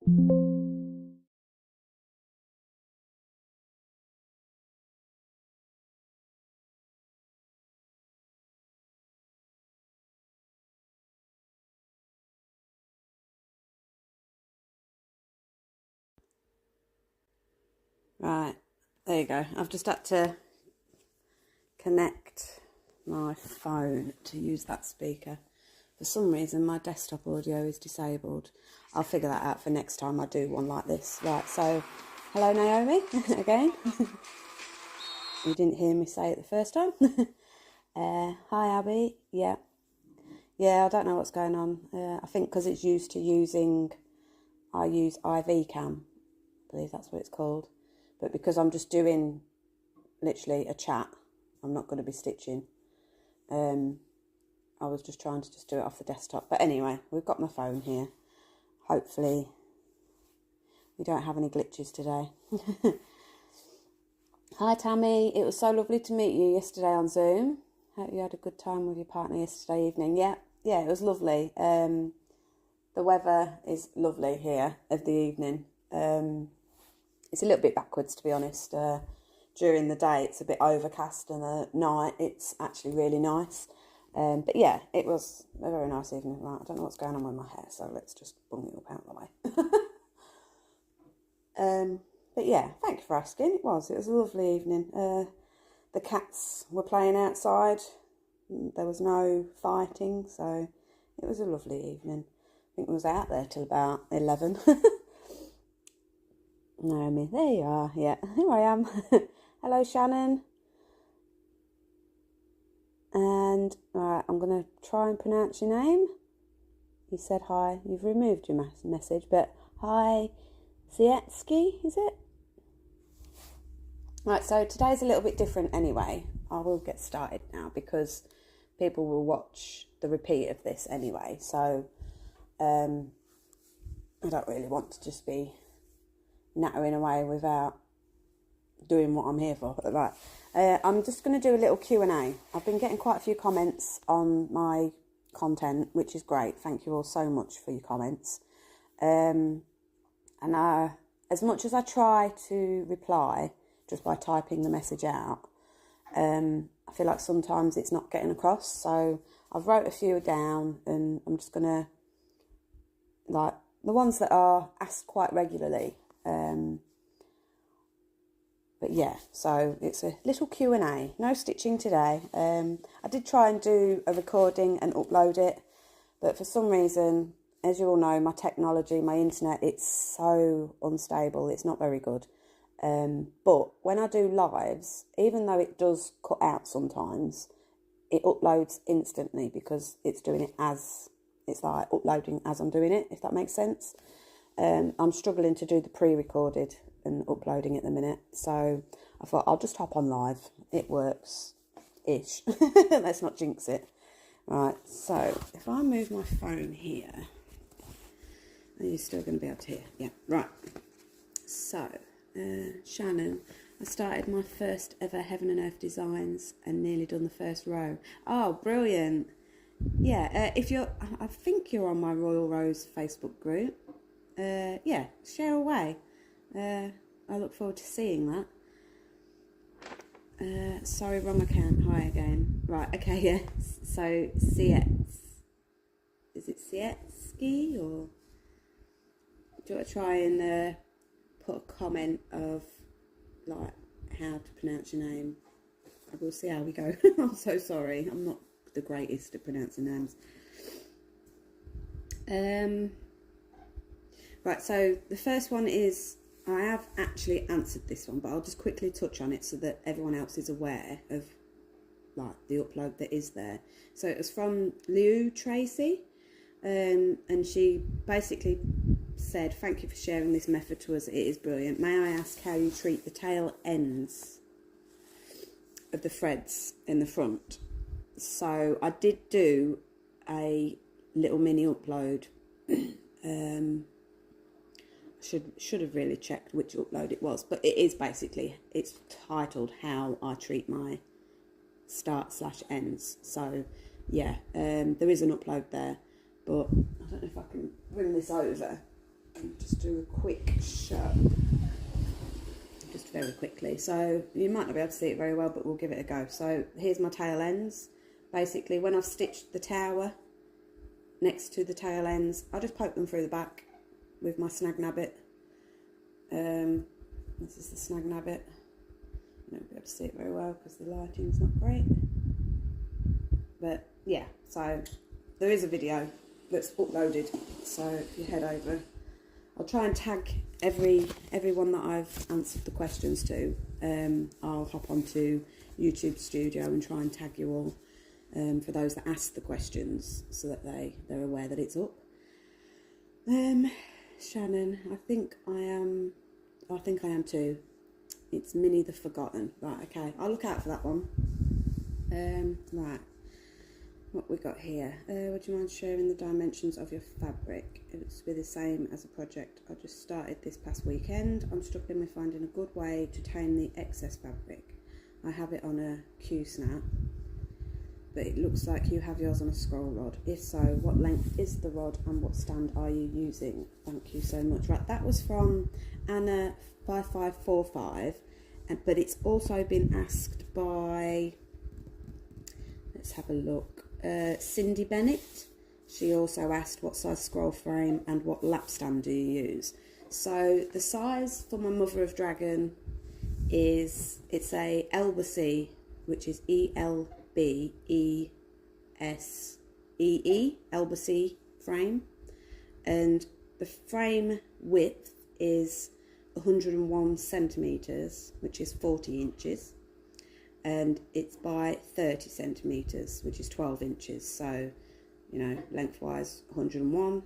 Right, there you go. I've just had to connect my phone to use that speaker. For some reason, my desktop audio is disabled. I'll figure that out for next time I do one like this. Right, so, hello Naomi, again. You didn't hear me say it the first time. Hi Abby, yeah. Yeah, I don't know what's going on. I think because it's used to I use IV cam. I believe that's what it's called. But because I'm just doing literally a chat, I'm not going to be stitching. I was just trying to just do it off the desktop. But anyway, we've got my phone here. Hopefully we don't have any glitches today. Hi Tammy, it was so lovely to meet you yesterday on Zoom. Hope you had a good time with your partner yesterday evening. Yeah, it was lovely. The weather is lovely here of the evening. It's a little bit backwards, to be honest. During the day it's a bit overcast, and at night it's actually really nice. But yeah, it was a very nice evening. Right, I don't know what's going on with my hair, so let's just bung it up out of the way. But yeah, thank you for asking. It was a lovely evening. The cats were playing outside. There was no fighting, so it was a lovely evening. I think I was out there till about 11. Naomi, there you are. Yeah, here I am. Hello, Shannon. And right, I'm going to try and pronounce your name. You said hi. You've removed your message, but hi, Zietsky, is it? Right, so today's a little bit different anyway. I will get started now because people will watch the repeat of this anyway. So I don't really want to just be nattering away without doing what I'm here for. Right, I'm just going to do a little Q&A. I've been getting quite a few comments on my content, which is great. Thank you all so much for your comments. And as much as I try to reply just by typing the message out, I feel like sometimes it's not getting across. So I've wrote a few down, and I'm just going to, like, the ones that are asked quite regularly. But yeah, so it's a little Q&A. No stitching today. I did try and do a recording and upload it, but for some reason, as you all know, my technology, my internet, it's so unstable. It's not very good. But when I do lives, even though it does cut out sometimes, it uploads instantly because it's doing it it's like uploading as I'm doing it, if that makes sense. I'm struggling to do the pre-recorded and uploading at the minute, so I thought I'll just hop on live. It works-ish. Let's not jinx it. Right, so if I move my phone here, are you still going to be able to hear? Yeah, right. So, Shannon, I started my first ever Heaven and Earth designs and nearly done the first row. Oh, brilliant. Yeah, I think you're on my Royal Rose Facebook group. Yeah, share away. I look forward to seeing that. Sorry, wrong account. Hi again. Right, okay, yeah. So, is it Sietsky, or do you want to try and put a comment of, like, how to pronounce your name? We'll see how we go. I'm so sorry. I'm not the greatest at pronouncing names. Right, so the first one is, I have actually answered this one, but I'll just quickly touch on it so that everyone else is aware of, like, the upload that is there. So it was from Liu Tracy, and she basically said, thank you for sharing this method to us, it is brilliant. May I ask how you treat the tail ends of the threads in the front? So I did do a little mini upload. Should have really checked which upload it was, but it is basically, it's titled How I Treat My Start/Ends. So yeah, there is an upload there, but I don't know if I can bring this over. just do a quick show, just very quickly. So you might not be able to see it very well, but we'll give it a go. So here's my tail ends. Basically, when I've stitched the tower next to the tail ends, I just poke them through the back with my snag nabbit. This is the snag nabbit. You won't be able to see it very well because the lighting's not great. But yeah, so there is a video that's uploaded. So if you head over, I'll try and tag everyone that I've answered the questions to. I'll hop onto YouTube Studio and try and tag you all for those that ask the questions, so that they're aware that it's up. Shannon, I think I am too. It's Minnie the Forgotten. Right, okay, I'll look out for that one. Right, what we got here? Would you mind sharing the dimensions of your fabric? It looks to be the same as a project I just started this past weekend. I'm struggling with finding a good way to tame the excess fabric. I have it on a Q-snap, but it looks like you have yours on a scroll rod. If so, what length is the rod and what stand are you using? Thank you so much. Right, that was from Anna 5545, but it's also been asked by, let's have a look, Cindy Bennett. She also asked what size scroll frame and what lap stand do you use. So the size for my Mother of Dragon is, it's a Elbasee, which is ELBESEE, Elbasee frame, and the frame width is 101 centimetres, which is 40 inches, and it's by 30 centimetres, which is 12 inches. So, you know, lengthwise 101,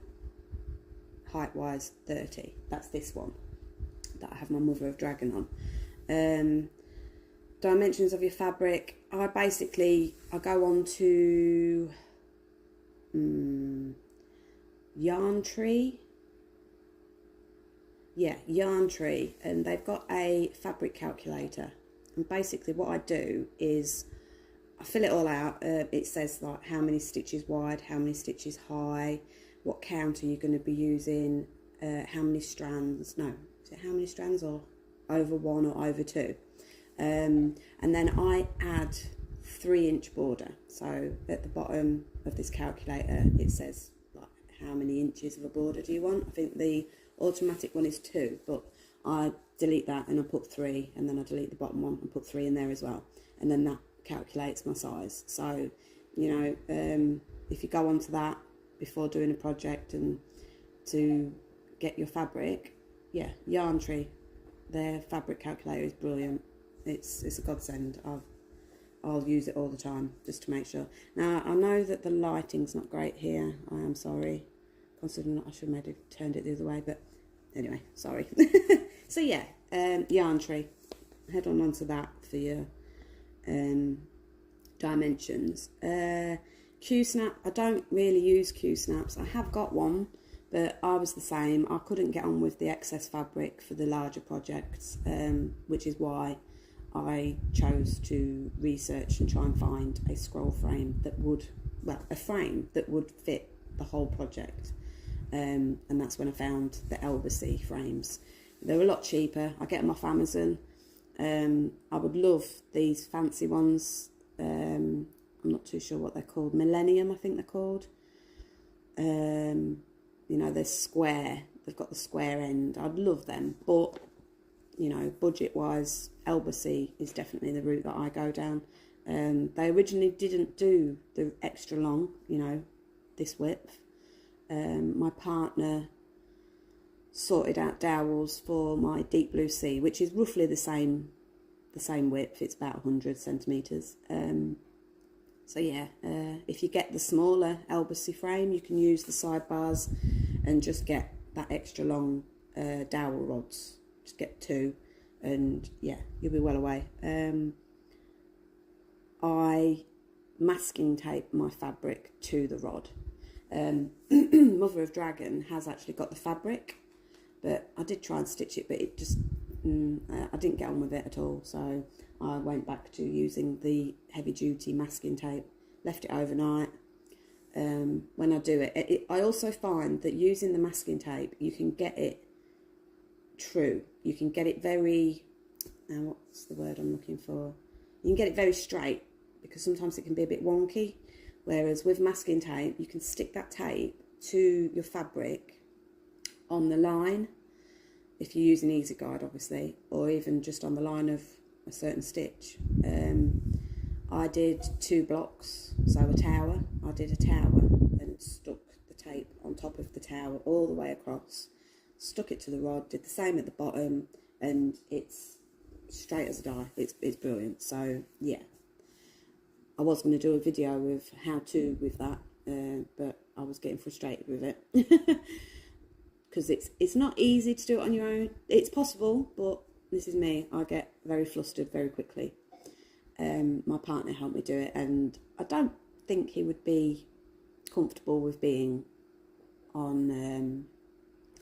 height-wise 30. That's this one that I have my Mother of Dragon on. Dimensions of your fabric, I go on to Yarn Tree. Yeah, Yarn Tree, and they've got a fabric calculator. And basically what I do is I fill it all out. It says like how many stitches wide, how many stitches high, what counter you're going to be using, how many strands, no, is it how many strands, or over one or over two. And then I add 3-inch border. So at the bottom of this calculator it says like how many inches of a border do you want. I think the automatic one is 2, but I delete that and I put 3, and then I delete the bottom one and put 3 in there as well, and then that calculates my size. So, you know, if you go onto that before doing a project and to get your fabric, yeah, Yarn Tree, their fabric calculator is brilliant. It's a godsend. I'll use it all the time just to make sure. Now I know that the lighting's not great here. I am sorry, considering I should have maybe turned it the other way, but anyway, sorry. So yeah, Yarn Tree. Head on onto that for your dimensions. Q-snap. I don't really use Q-snaps. I have got one, but I was the same. I couldn't get on with the excess fabric for the larger projects, which is why I chose to research and try and find a scroll frame that would, well, a frame that would fit the whole project. And that's when I found the Elbasee frames. They're a lot cheaper. I get them off Amazon. I would love these fancy ones. I'm not too sure what they're called. Millennium, I think they're called. You know, they're square. They've got the square end. I'd love them, but you know, budget-wise, Elbasee is definitely the route that I go down. They originally didn't do the extra long, you know, this width. My partner sorted out dowels for my Deep Blue Sea, which is roughly the same width. It's about 100 centimetres. So yeah, if you get the smaller Elbasee frame, you can use the sidebars and just get that extra long dowel rods. Just get 2, and yeah, you'll be well away. I masking tape my fabric to the rod. Mother of Dragon has actually got the fabric, but I did try and stitch it, but it just I didn't get on with it at all. So I went back to using the heavy duty masking tape, left it overnight, when I do it. I also find that using the masking tape, you can get it true. You can get it very, what's the word I'm looking for? You can get it very straight, because sometimes it can be a bit wonky. Whereas with masking tape, you can stick that tape to your fabric on the line, if you're using Easy Guide, obviously, or even just on the line of a certain stitch. I did 2 blocks, so a tower. I did a tower and stuck the tape on top of the tower all the way across, stuck it to the rod, did the same at the bottom, and it's straight as a die. It's brilliant. So yeah, I was going to do a video of how to with that, but I was getting frustrated with it because it's not easy to do it on your own. It's possible, but this is me. I get very flustered very quickly. My partner helped me do it, and I don't think he would be comfortable with being on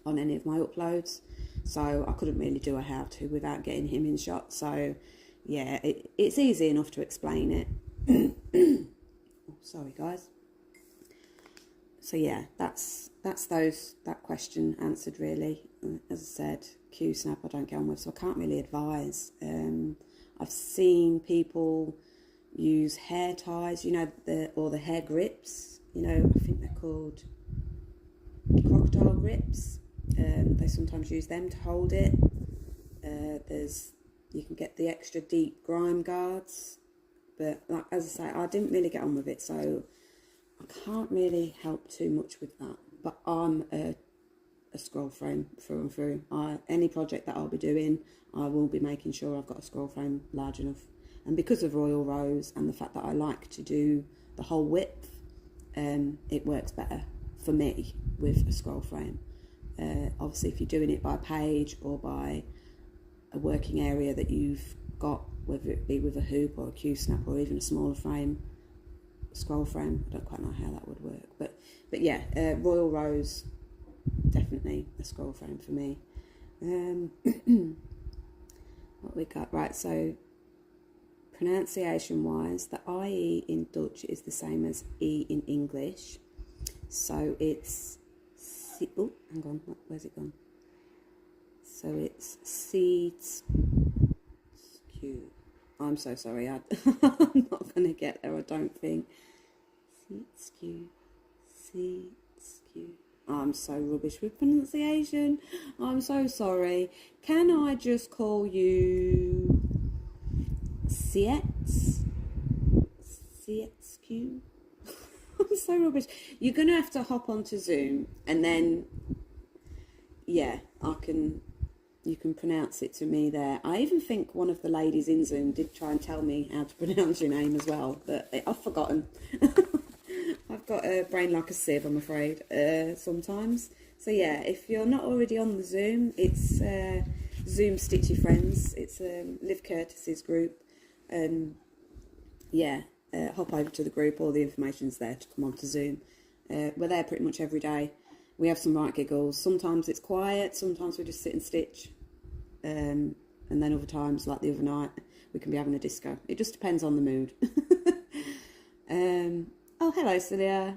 any of my uploads, so I couldn't really do a how-to without getting him in shot. So yeah, it's easy enough to explain it. Oh, sorry guys. So yeah, that's that question answered really. As I said, Q-snap I don't get on with, so I can't really advise. I've seen people use hair ties, you know, or the hair grips, you know, I think they're called crocodile grips. They sometimes use them to hold it. You can get the extra deep grime guards, but like, as I say, I didn't really get on with it, so I can't really help too much with that. But I'm a scroll frame through and through. Any project that I'll be doing, I will be making sure I've got a scroll frame large enough. And because of Royal Rose and the fact that I like to do the whole width, it works better for me with a scroll frame. Obviously, if you're doing it by page or by a working area that you've got, whether it be with a hoop or a Q-snap or even a smaller frame, scroll frame, I don't quite know how that would work. But yeah, Royal Rose, definitely a scroll frame for me. What we got? Right, so pronunciation wise, the IE in Dutch is the same as E in English. So it's, oh, hang on, where's it gone? So it's seeds. I'm so sorry, I'm not going to get there, I don't think. I'm so rubbish with pronunciation. I'm so sorry. Can I just call you Sietsq? I'm so rubbish. You're going to have to hop onto Zoom and then, yeah, you can pronounce it to me there. I even think one of the ladies in Zoom did try and tell me how to pronounce your name as well, but I've forgotten. I've got a brain like a sieve, I'm afraid, sometimes. So yeah, if you're not already on the Zoom, it's Zoom Stitchy Friends. It's Liv Curtis's group. Yeah, hop over to the group. All the information's there to come onto Zoom. We're there pretty much every day. We have some right giggles. Sometimes it's quiet, sometimes we just sit and stitch. And then other times, like the other night, we can be having a disco. It just depends on the mood. Oh, hello, Celia.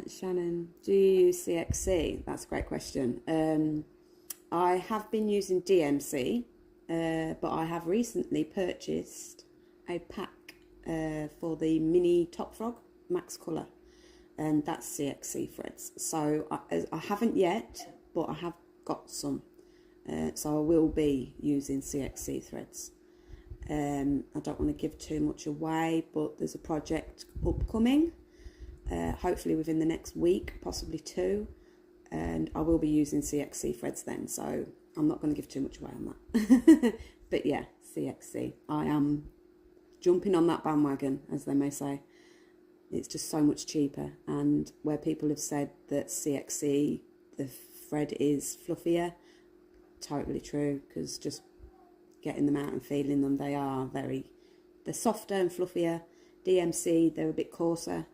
Shannon, do you use CXC? That's a great question. I have been using DMC, but I have recently purchased a pack for the mini Top Frog Max Colour, and that's CXC threads. So I haven't yet, but I have got some. So I will be using CXC threads. I don't want to give too much away, but there's a project upcoming, hopefully within the next week, possibly 2, and I will be using CXC threads then, so I'm not going to give too much away on that. But yeah, CXC. I am jumping on that bandwagon, as they may say. It's just so much cheaper, and where people have said that CXC, the thread is fluffier, totally true, because just getting them out and feeling them, they're softer and fluffier. DMC, they're a bit coarser.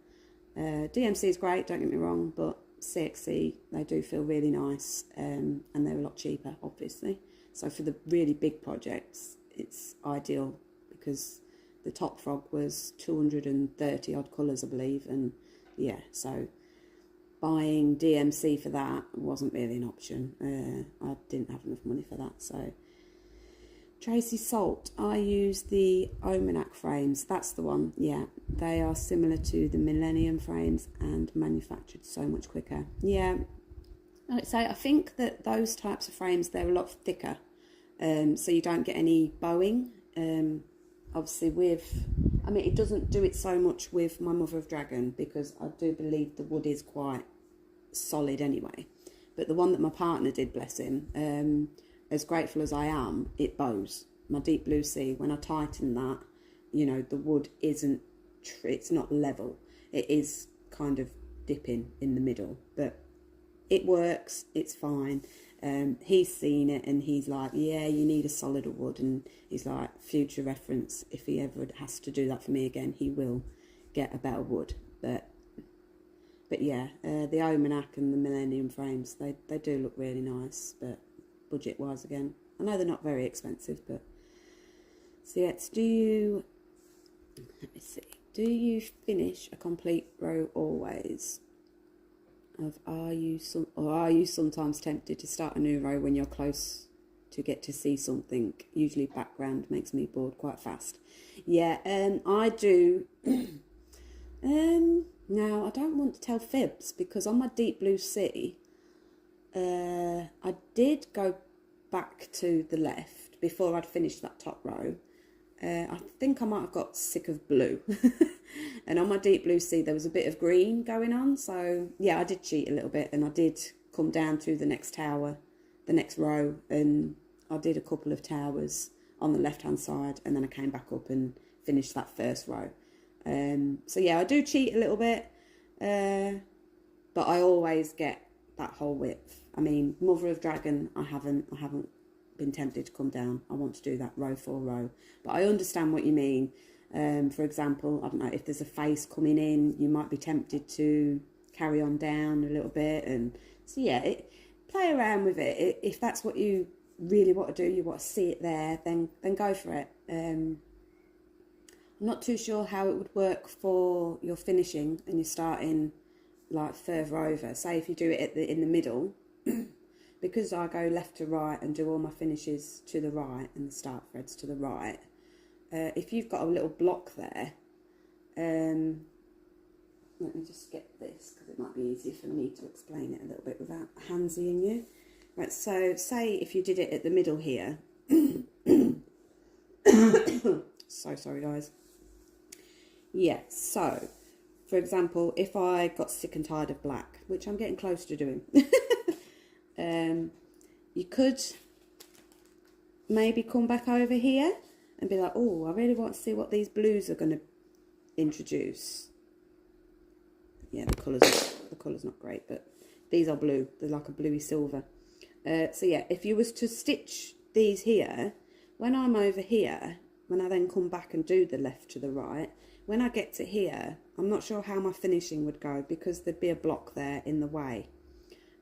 DMC is great, don't get me wrong, but CXC, they do feel really nice, and they're a lot cheaper, obviously. So for the really big projects, it's ideal, because the Top Frog was 230 odd colours, I believe, and yeah, so buying DMC for that wasn't really an option. I didn't have enough money for that. So Tracy Salt, I use the Almanac frames. That's the one. Yeah, they are similar to the Millennium frames and manufactured so much quicker. Yeah, so I think that those types of frames, they're a lot thicker, so you don't get any bowing. Obviously it doesn't do it so much with my Mother of Dragon, because I do believe the wood is quite solid anyway. But the one that my partner did, bless him, as grateful as I am, it bows. My Deep Blue Sea, when I tighten that, you know, the wood isn't, it's not level. It is kind of dipping in the middle, but it works, it's fine. He's seen it and he's like, yeah, you need a solider wood. And he's like, future reference, if he ever has to do that for me again, he will get a better wood. But yeah, the Almanac and the Millennium frames, they do look really nice, but budget-wise again. I know they're not very expensive, but... So yeah, let me see. Do you finish a complete row always? Are you sometimes tempted to start a new row when you're close to get to see something? Usually background makes me bored quite fast. Yeah, I do. Now I don't want to tell fibs, because on my Deep Blue Sea, I did go back to the left before I'd finished that top row. I think I might have got sick of blue. And on my Deep Blue Sea, there was a bit of green going on. So, yeah, I did cheat a little bit. And I did come down to the next tower, the next row. And I did a couple of towers on the left-hand side. And then I came back up and finished that first row. So, yeah, I do cheat a little bit. But I always get that whole width. I mean, Mother of Dragon, I haven't been tempted to come down. I want to do that row for row. But I understand what you mean. For example, I don't know, if there's a face coming in, you might be tempted to carry on down a little bit. And so, yeah, play around with it. If that's what you really want to do, you want to see it there, then go for it. I'm not too sure how it would work for your finishing and you're starting like further over. Say if you do it in the middle, because I go left to right and do all my finishes to the right and the start threads to the right, if you've got a little block there, let me just get this because it might be easier for me to explain it a little bit without handsying you. Right, so say if you did it at the middle here, so sorry guys. Yeah, so for example, if I got sick and tired of black, which I'm getting close to doing, you could maybe come back over here and be like, oh, I really want to see what these blues are going to introduce. Yeah, the colour's not great, but these are blue. They're like a bluey silver. So yeah, if you was to stitch these here, when I'm over here, when I then come back and do the left to the right, when I get to here, I'm not sure how my finishing would go because there'd be a block there in the way.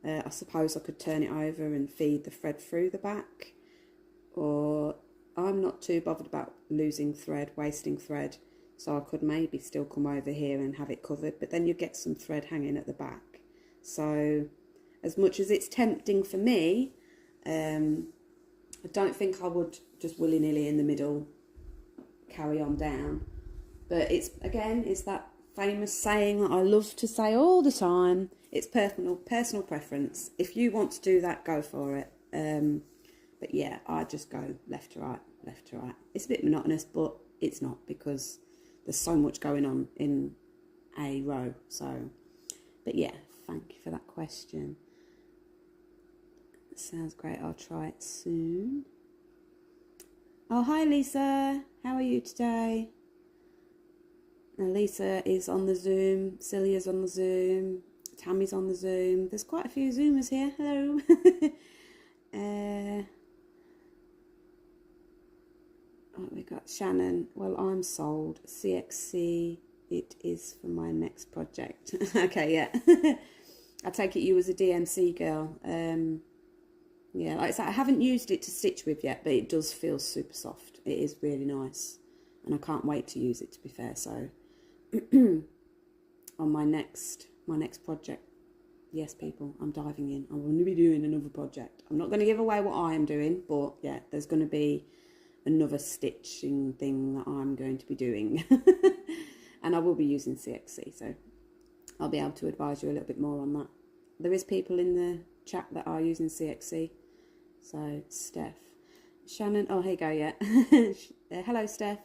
I suppose I could turn it over and feed the thread through the back, or I'm not too bothered about losing thread, wasting thread, so I could maybe still come over here and have it covered, but then you get some thread hanging at the back. So as much as it's tempting for me, I don't think I would just willy-nilly in the middle carry on down. But it's that famous saying that I love to say all the time. It's personal preference. If you want to do that, go for it. But yeah, I just go left to right, left to right. It's a bit monotonous, but it's not because there's so much going on in a row. So, but yeah, thank you for that question. Sounds great. I'll try it soon. Oh, hi Lisa. How are you today? Lisa is on the Zoom. Celia's on the Zoom. Tammy's on the Zoom. There's quite a few Zoomers here. Hello. We got Shannon. Well, I'm sold. CXC. It is for my next project. Okay, yeah. I take it you was a DMC girl. Yeah, like I said, I haven't used it to stitch with yet, but it does feel super soft. It is really nice. And I can't wait to use it, to be fair. So, on my next project. Yes, people, I'm diving in. I'm going to be doing another project. I'm not going to give away what I am doing, but yeah, there's going to be another stitching thing that I'm going to be doing. And I will be using CXC, so I'll be able to advise you a little bit more on that. There is people in the chat that are using CXC. So, Steph. Shannon, oh, here you go, yeah. Hello, Steph.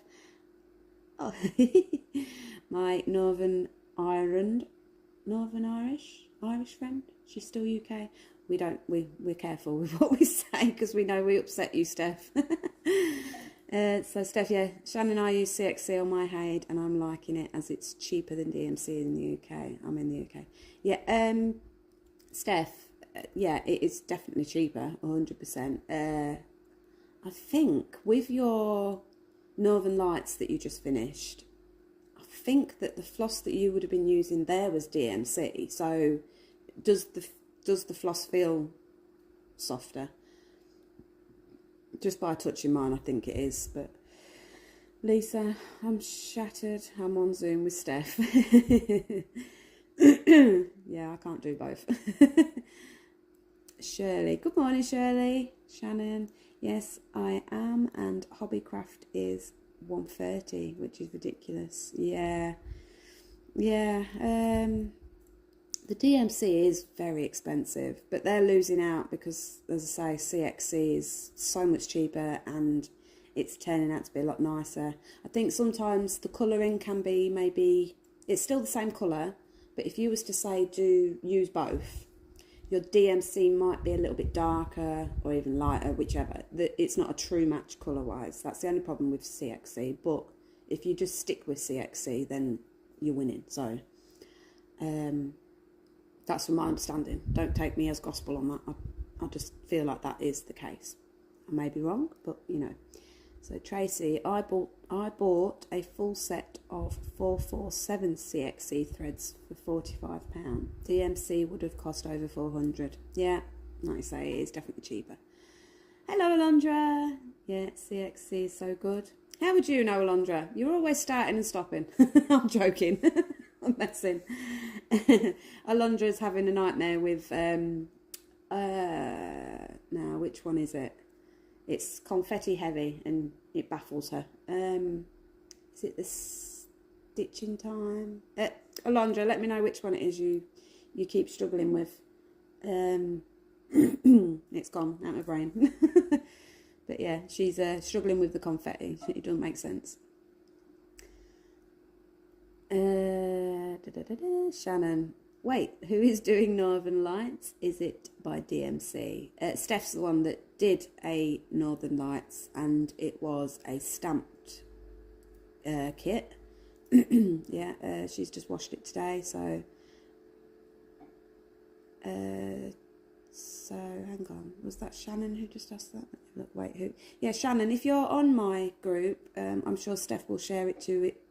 Oh, my Northern Irish friend. She's still UK. We're careful with what we say because we know we upset you, Steph. So Steph, yeah, Shannon and I use CXC on my Haid and I'm liking it as it's cheaper than DMC in the UK. I'm in the UK. Yeah, Steph, yeah, it is definitely cheaper, 100%. I think with your Northern Lights that you just finished, I think that the floss that you would have been using there was DMC. So does the floss feel softer? Just by touching mine, I think it is. But Lisa, I'm shattered. I'm on Zoom with Steph. Yeah, I can't do both. Shirley, good morning, Shirley. Shannon, yes, I am. And Hobbycraft is 130, which is ridiculous. Yeah. The DMC is very expensive, but they're losing out because, as I say, CXC is so much cheaper and it's turning out to be a lot nicer. I think sometimes the colouring can be maybe, it's still the same colour, but if you was to say use both, your DMC might be a little bit darker or even lighter, whichever. It's not a true match colour-wise. That's the only problem with CXC, but if you just stick with CXC, then you're winning. So, that's from my understanding. Don't take me as gospel on that. I just feel like that is the case. I may be wrong, but you know. So Tracy, I bought a full set of 447 CXC threads for £45. DMC would have cost over 400. Yeah, like you say, it is definitely cheaper. Hello, Alondra. Yeah, CXC is so good. How would you know, Alondra? You're always starting and stopping. I'm joking. I'm messing. Alondra's having a nightmare with now which one is it? It's confetti heavy and it baffles her. Is it the stitching time? Alondra, let me know which one it is you keep struggling with. It's gone out of my brain. But yeah, she's struggling with the confetti. It doesn't make sense. Shannon, wait, who is doing Northern Lights? Is it by DMC? Steph's the one that did a Northern Lights and it was a stamped kit. Yeah, she's just washed it today, so hang on, was that Shannon who just asked that? Look, wait, who? Yeah, Shannon, if you're on my group, I'm sure Steph will share it to it.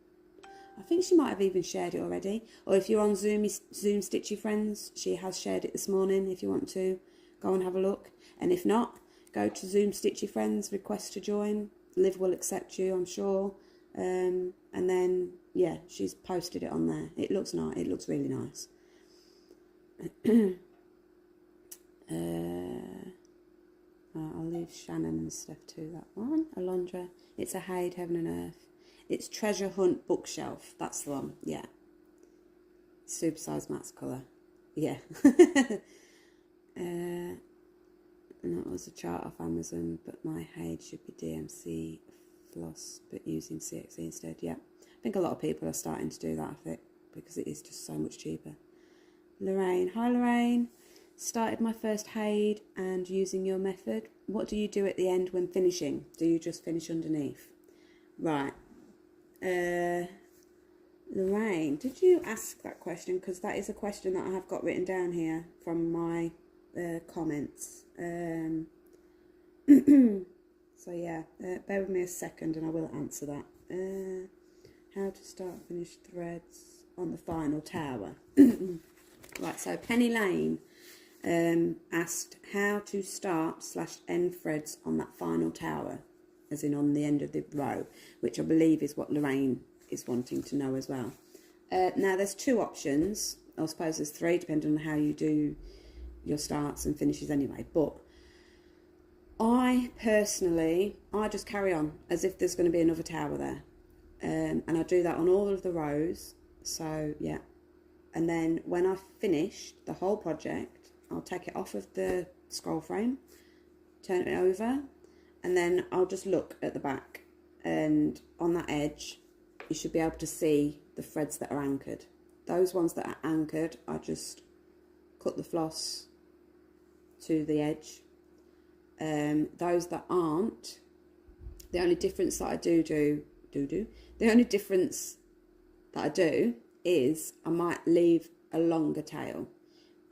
I think she might have even shared it already. Or if you're on Zoom Stitchy Friends, she has shared it this morning if you want to go and have a look. And if not, go to Zoom Stitchy Friends, request to join. Liv will accept you, I'm sure. And then, yeah, she's posted it on there. It looks nice. It looks really nice. I'll leave Shannon and stuff to that one. Alondra, it's a Haid, Heaven and Earth. It's Treasure Hunt Bookshelf. That's the one. Yeah. Supersized matte colour. Yeah. And that was a chart off Amazon, but my Haid should be DMC floss, but using CXC instead. Yeah. I think a lot of people are starting to do that, I think, because it is just so much cheaper. Lorraine. Hi, Lorraine. Started my first Haid and using your method. What do you do at the end when finishing? Do you just finish underneath? Right. Lorraine, did you ask that question? Because that is a question that I have got written down here from my comments. So yeah, bear with me a second and I will answer that. How to start and finish threads on the final tower. Right, so Penny Lane asked how to start / end threads on that final tower, as in on the end of the row, which I believe is what Lorraine is wanting to know as well. Now there's two options. I suppose there's three, depending on how you do your starts and finishes anyway. But I personally, I just carry on as if there's going to be another tower there. And I do that on all of the rows. So yeah. And then when I've finished the whole project, I'll take it off of the scroll frame, turn it over, and then I'll just look at the back. And on that edge, you should be able to see the threads that are anchored. Those ones that are anchored, I just cut the floss to the edge. Those that aren't, the only difference that I the only difference that I do is I might leave a longer tail.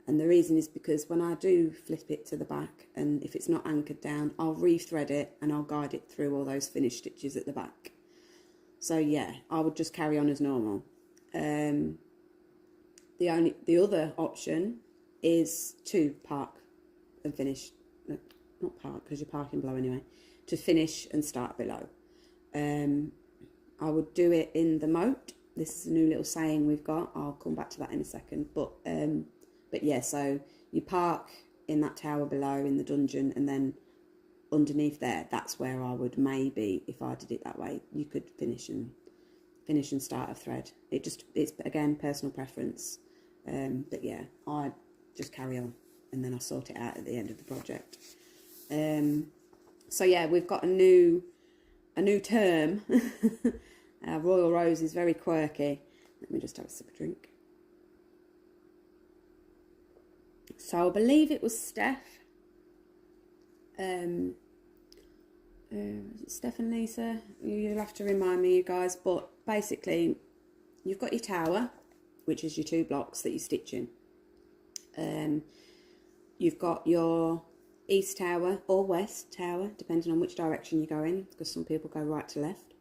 And the reason is because when I do flip it to the back, and if it's not anchored down, I'll re-thread it and I'll guide it through all those finished stitches at the back. So yeah, I would just carry on as normal. The other option is to park and finish. No, not park, because you're parking below anyway. To finish and start below. I would do it in the moat. This is a new little saying we've got. I'll come back to that in a second. But yeah, so you park in that tower below in the dungeon, and then underneath there, that's where I would maybe, if I did it that way, you could finish and start a thread. It's again personal preference. But yeah, I just carry on, and then I sort it out at the end of the project. So yeah, we've got a new term. Royal Rose is very quirky. Let me just have a sip of drink. So I believe it was Steph. Steph and Lisa. You'll have to remind me, you guys. But basically, you've got your tower, which is your 2 blocks that you're stitching. You've got your east tower or west tower, depending on which direction you're going, because some people go right to left,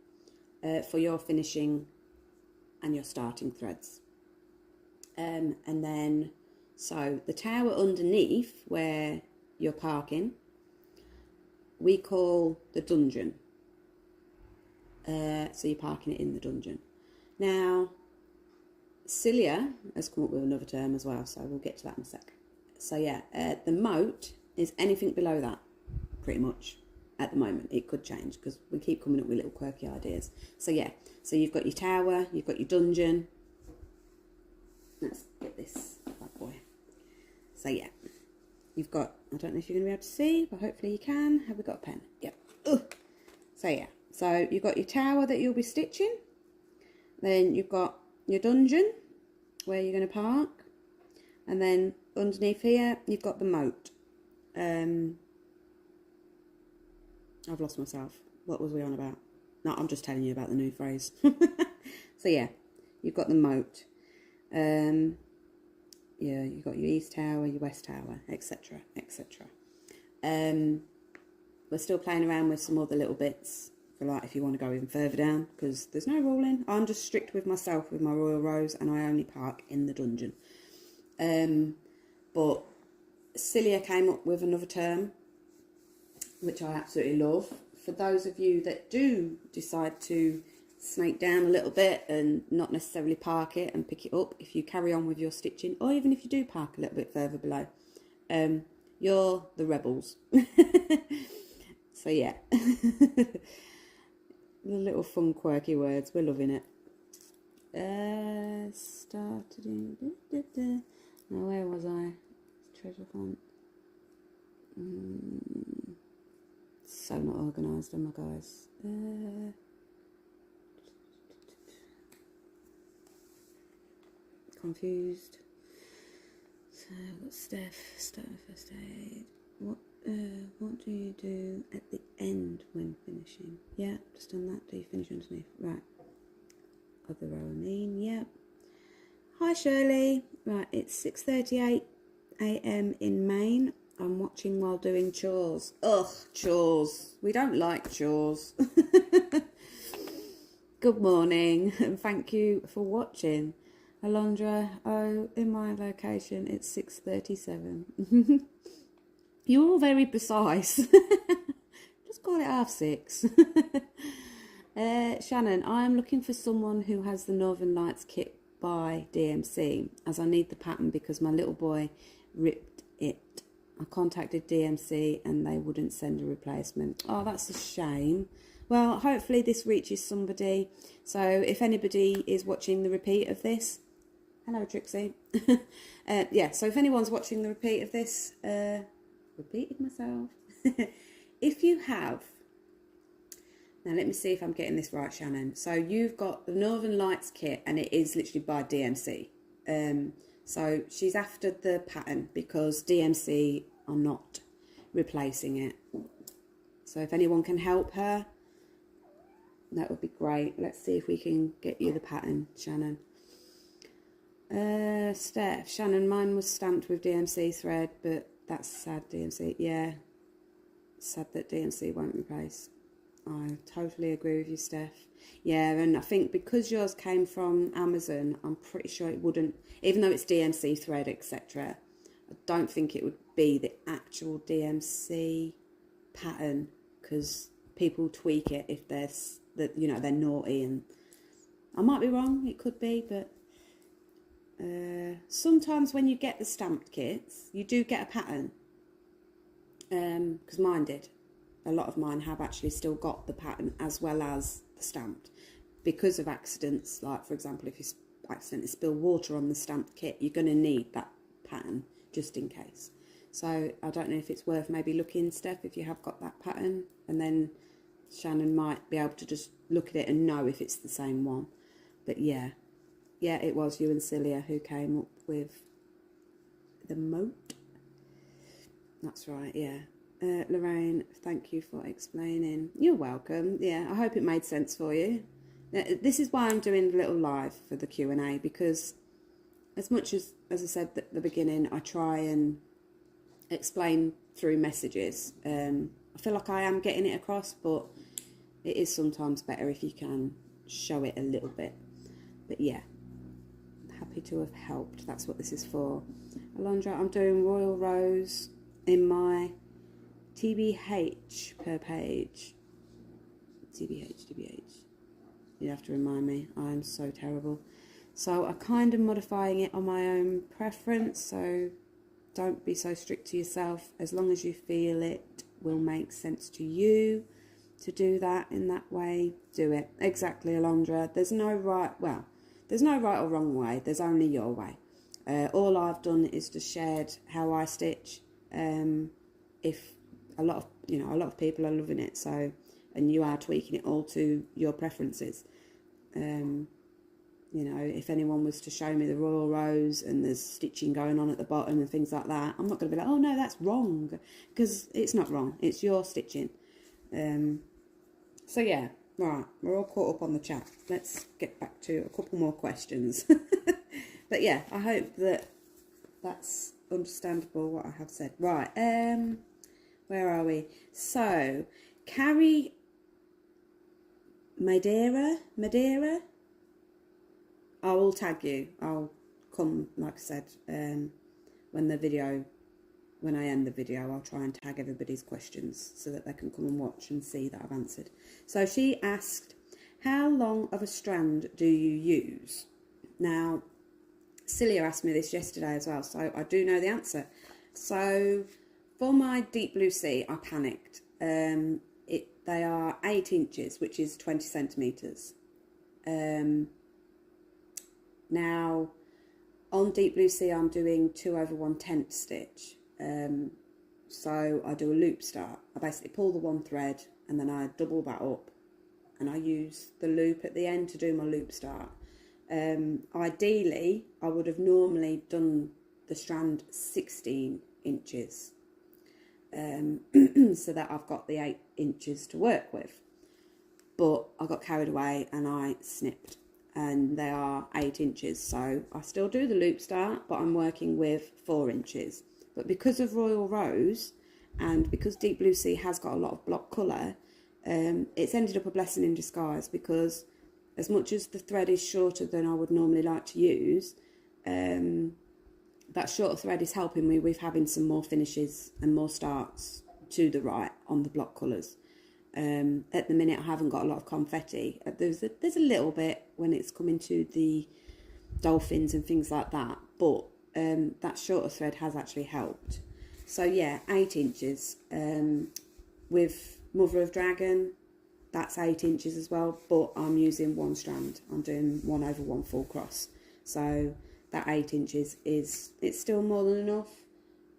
for your finishing and your starting threads. And then, so the tower underneath where you're parking, we call the dungeon. So you're parking it in the dungeon. Now, Celia has come up with another term as well, so we'll get to that in a sec. So yeah, the moat is anything below that, pretty much, at the moment. It could change, because we keep coming up with little quirky ideas. So yeah, so you've got your tower, you've got your dungeon. Let's get this bad boy. So yeah, you've got, I don't know if you're going to be able to see, but hopefully you can. Have we got a pen? Yep. Ugh. So yeah, so you've got your tower that you'll be stitching. Then you've got your dungeon, where you're going to park. And then underneath here, you've got the moat. I've lost myself. What was we on about? No, I'm just telling you about the new phrase. So yeah, you've got the moat. Yeah, you've got your east tower, your west tower, etc, etc. We're still playing around with some other little bits for, like, if you want to go even further down, because there's no ruling. I'm just strict with myself with my Royal Rose, and I only park in the dungeon. But Celia came up with another term, which I absolutely love. For those of you that do decide to snake down a little bit and not necessarily park it and pick it up, if you carry on with your stitching, or even if you do park a little bit further below, you're the rebels. So yeah, the little fun quirky words, we're loving it. Started in now, where was I? Treasure hunt. So not organised, am I, guys? Confused. So I've got Steph, start with first aid. What do you do at the end when finishing? Yeah, just done that. Do you finish underneath? Right. Other row, I mean, yep. Hi Shirley. Right, it's 6:38 a.m. in Maine. I'm watching while doing chores. Ugh, chores. We don't like chores. Good morning, and thank you for watching. Alondra, oh, in my location, it's 6:37. You're all very precise. Just call it 6:30. Shannon, I am looking for someone who has the Northern Lights kit buy DMC as I need the pattern because my little boy ripped it. I contacted DMC and they wouldn't send a replacement. Oh, that's a shame. Well, hopefully this reaches somebody. So if anybody is watching the repeat of this, hello Trixie. Yeah, so if anyone's watching the repeat of this, repeated myself. If you have, now let me see if I'm getting this right, Shannon. So you've got the Northern Lights kit and it is literally by DMC. So she's after the pattern because DMC are not replacing it. So if anyone can help her, that would be great. Let's see if we can get you the pattern, Shannon. Steph, Shannon, mine was stamped with DMC thread, but that's sad, DMC. Yeah, sad that DMC won't replace. I totally agree with you, Steph. Yeah, and I think because yours came from Amazon, I'm pretty sure it wouldn't, even though it's DMC thread, etc. I don't think it would be the actual DMC pattern because people tweak it if they're, you know, they're naughty, and I might be wrong. It could be, but sometimes when you get the stamped kits, you do get a pattern. Because mine did. A lot of mine have actually still got the pattern as well as the stamped. Because of accidents, like for example, if you accidentally spill water on the stamped kit, you're going to need that pattern just in case. So I don't know if it's worth maybe looking, Steph, if you have got that pattern, and then Shannon might be able to just look at it and know if it's the same one. But yeah, it was you and Celia who came up with the moat. That's right, yeah. Lorraine, thank you for explaining. You're welcome. Yeah, I hope it made sense for you. This is why I'm doing a little live for the Q&A, because as much as I said at the beginning, I try and explain through messages. I feel like I am getting it across, but it is sometimes better if you can show it a little bit. But yeah, happy to have helped. That's what this is for. Alondra, I'm doing Royal Rose in my TBH per page. TBH. You have to remind me. I'm so terrible. So I'm kind of modifying it on my own preference. So don't be so strict to yourself. As long as you feel it will make sense to you to do that in that way, do it. Exactly, Alondra. There's no right or wrong way. There's only your way. All I've done is just shared how I stitch. If a lot of people are loving it, so, and you are tweaking it all to your preferences. You know, if anyone was to show me the Royal Rose and there's stitching going on at the bottom and things like that, I'm not going to be like, oh no, that's wrong, because it's not wrong. It's your stitching. So yeah, right, we're all caught up on the chat. Let's get back to a couple more questions. But yeah, I hope that that's understandable what I have said. Right, where are we? So, Carrie Madeira, I will tag you. I'll come, like I said, when I end the video, I'll try and tag everybody's questions so that they can come and watch and see that I've answered. So she asked, how long of a strand do you use? Now, Celia asked me this yesterday as well, so I do know the answer. So for my deep blue sea, I panicked. They are 8 inches, which is 20 centimetres. Now, on deep blue sea, I'm doing 2/1/10 stitch. So I do a loop start. I basically pull the one thread and then I double that up, and I use the loop at the end to do my loop start. Ideally, I would have normally done the strand 16 inches. So that I've got the 8 inches to work with, but I got carried away and I snipped, and they are 8 inches, so I still do the loop start, but I'm working with 4 inches. But because of Royal Rose and because Deep Blue Sea has got a lot of block colour, it's ended up a blessing in disguise, because as much as the thread is shorter than I would normally like to use, that shorter thread is helping me with having some more finishes and more starts to the right on the block colours. At the minute, I haven't got a lot of confetti. There's a little bit when it's coming to the dolphins and things like that, but that shorter thread has actually helped. So yeah, 8 inches. With Mother of Dragon, that's 8 inches as well, but I'm using 1 strand. I'm doing 1/1 full cross. So that 8 inches it's still more than enough.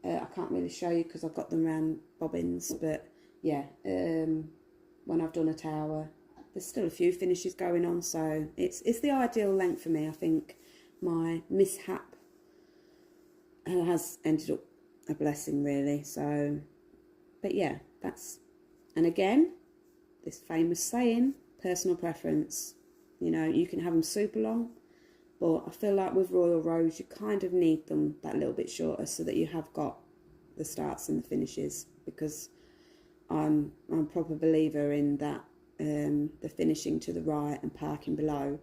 I can't really show you because I've got them around bobbins, but yeah, when I've done a tower, there's still a few finishes going on, so it's the ideal length for me. I think my mishap has ended up a blessing, really. So, but yeah, that's, and again, this famous saying, personal preference. You know, you can have them super long, but I feel like with Royal Rose, you kind of need them that little bit shorter so that you have got the starts and the finishes, because I'm a proper believer in that. The finishing to the right and parking below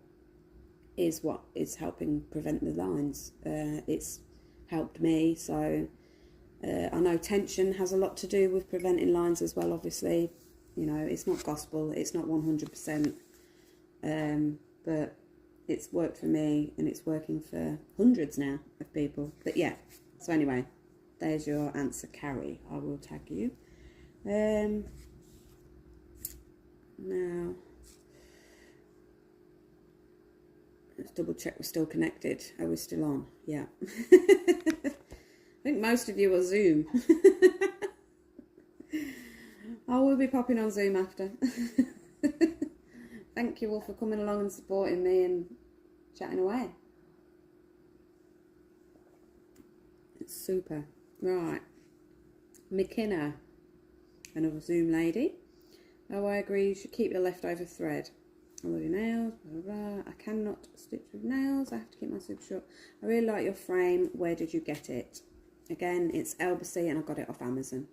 is what is helping prevent the lines. It's helped me, so I know tension has a lot to do with preventing lines as well, obviously. You know, it's not gospel, it's not 100%, but it's worked for me, and it's working for hundreds now of people. But yeah, so anyway, there's your answer, Carrie. I will tag you. Now, let's double check we're still connected. Are we still on? Yeah. I think most of you are Zoom. I will be popping on Zoom after. Thank you all for coming along and supporting me and chatting away. It's super. Right. McKenna, another Zoom lady. Oh, I agree, you should keep your leftover thread. I love your nails, blah, blah, blah. I cannot stitch with nails. I have to keep my super short. I really like your frame. Where did you get it? Again, it's Elbacy, and I got it off Amazon.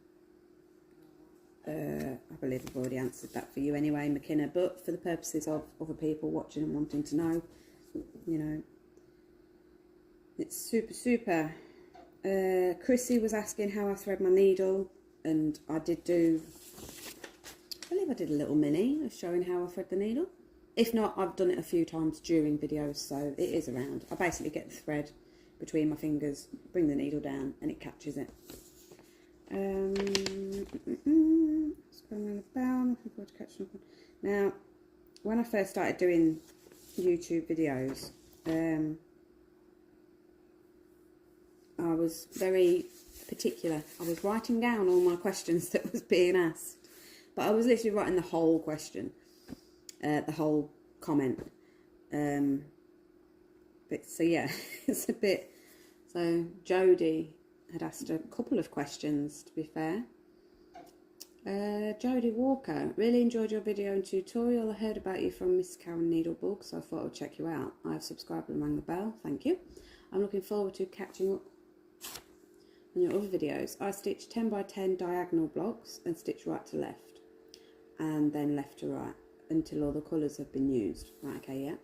I believe I've already answered that for you anyway, McKenna, but for the purposes of other people watching and wanting to know, you know, it's super, super. Chrissy was asking how I thread my needle, and I did do, I believe I did a little mini of showing how I thread the needle. If not, I've done it a few times during videos, so it is around. I basically get the thread between my fingers, bring the needle down, and it catches it. Now, when I first started doing YouTube videos, I was very particular. I was writing down all my questions that was being asked, but I was literally writing the whole question, the whole comment. But so yeah, it's a bit. So Jodie had asked a couple of questions, to be fair. Jodie Walker, really enjoyed your video and tutorial. I heard about you from Miss Karen Needlebook, so I thought I'd check you out. I have subscribed and rang the bell, thank you. I'm looking forward to catching up on your other videos. I stitch 10 by 10 diagonal blocks and stitch right to left, and then left to right until all the colours have been used. Right, okay, yeah.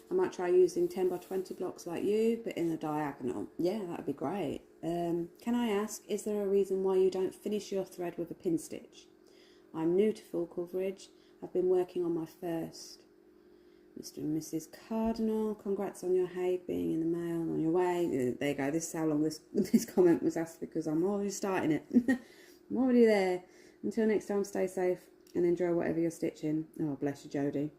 I might try using 10 by 20 blocks like you, but in the diagonal. Yeah, that'd be great. Can I ask, is there a reason why you don't finish your thread with a pin stitch? I'm new to full coverage. I've been working on my first. Mr. and Mrs. Cardinal, congrats on your Hague being in the mail on your way. There you go. This is how long this comment was asked, because I'm already starting it. I'm already there. Until next time, stay safe and enjoy whatever you're stitching. Oh, bless you, Jodie.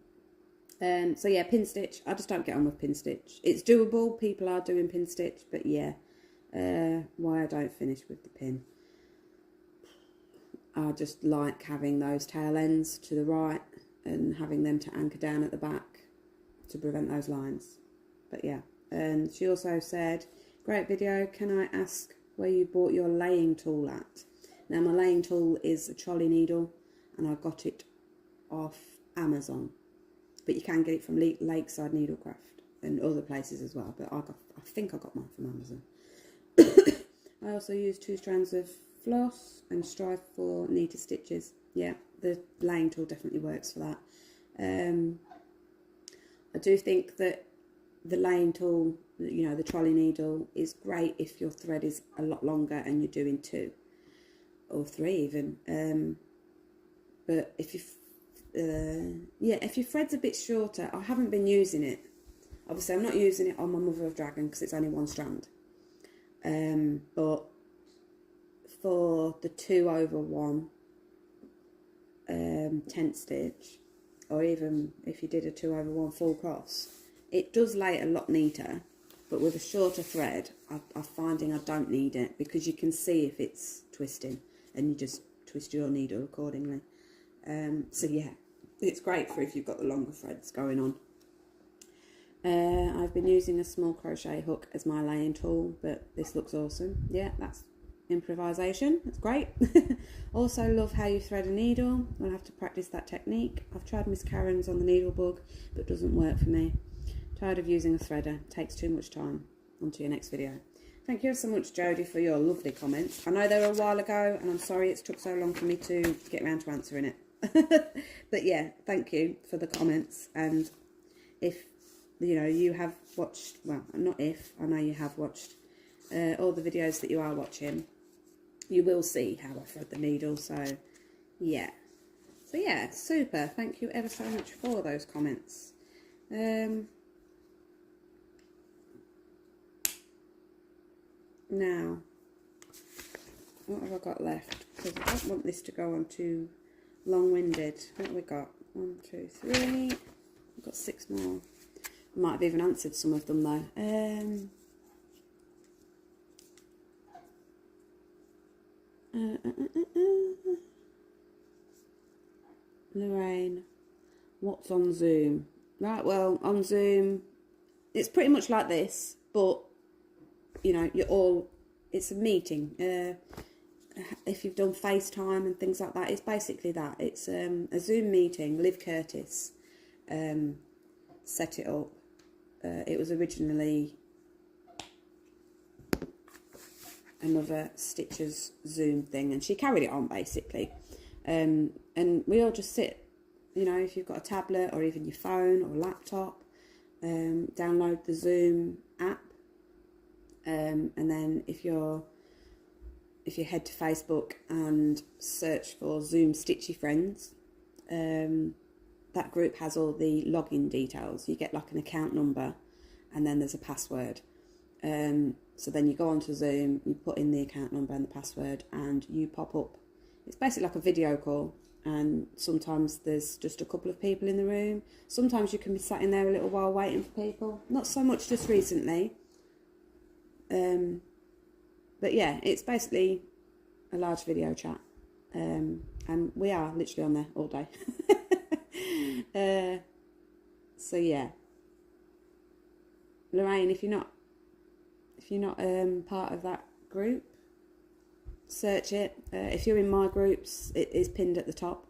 So yeah, pin stitch. I just don't get on with pin stitch. It's doable. People are doing pin stitch, but yeah. Why I don't finish with the pin. I just like having those tail ends to the right and having them to anchor down at the back to prevent those lines. But yeah, and she also said, great video, can I ask where you bought your laying tool at? Now my laying tool is a trolley needle, and I got it off Amazon, but you can get it from Lakeside Needlecraft and other places as well, but I think I got mine from Amazon. I also use 2 strands of floss and strive for neater stitches. Yeah, the laying tool definitely works for that. I do think that the laying tool, you know, the trolley needle, is great if your thread is a lot longer and you're doing 2 or 3 even. But if you, yeah, if your thread's a bit shorter, I haven't been using it. Obviously, I'm not using it on my Mother of Dragon because it's only one strand. But for the 2/1 tent stitch, or even if you did a 2/1 full cross, it does lay a lot neater. But with a shorter thread, I'm finding I don't need it, because you can see if it's twisting, and you just twist your needle accordingly. So yeah, it's great for if you've got the longer threads going on. I've been using a small crochet hook as my laying tool, but this looks awesome. Yeah, that's improvisation. That's great. Also love how you thread a needle. I'll have to practice that technique. I've tried Miss Karen's on the needle bug, but it doesn't work for me. Tired of using a threader. Takes too much time. On to your next video. Thank you so much, Jodie, for your lovely comments. I know they were a while ago, and I'm sorry it's took so long for me to get around to answering it. But yeah, thank you for the comments. And if you know you have watched, well, not if, I know you have watched all the videos that you are watching, you will see how I thread the needle. So yeah, super. Thank you ever so much for those comments. Now, what have I got left? Because I don't want this to go on too long-winded. What have we got? 1, 2, 3. I've got 6 more. I might have even answered some of them though. Lorraine, what's on Zoom? Right, well, on Zoom, it's pretty much like this, but you know, it's a meeting. If you've done FaceTime and things like that, it's basically that. It's a Zoom meeting. Liv Curtis set it up. It was originally another Stitchers Zoom thing, and she carried it on basically. And we all just sit, you know, if you've got a tablet or even your phone or laptop, download the Zoom app. And then if you head to Facebook and search for Zoom Stitchy Friends, that group has all the login details. You get like an account number, and then there's a password. So then you go onto Zoom, you put in the account number and the password, and you pop up. It's basically like a video call, and sometimes there's just a couple of people in the room. Sometimes you can be sat in there a little while waiting for people. Not so much just recently. But yeah, it's basically a large video chat, and we are literally on there all day. So yeah, Lorraine, if you're not part of that group, search it. If you're in my groups, it is pinned at the top.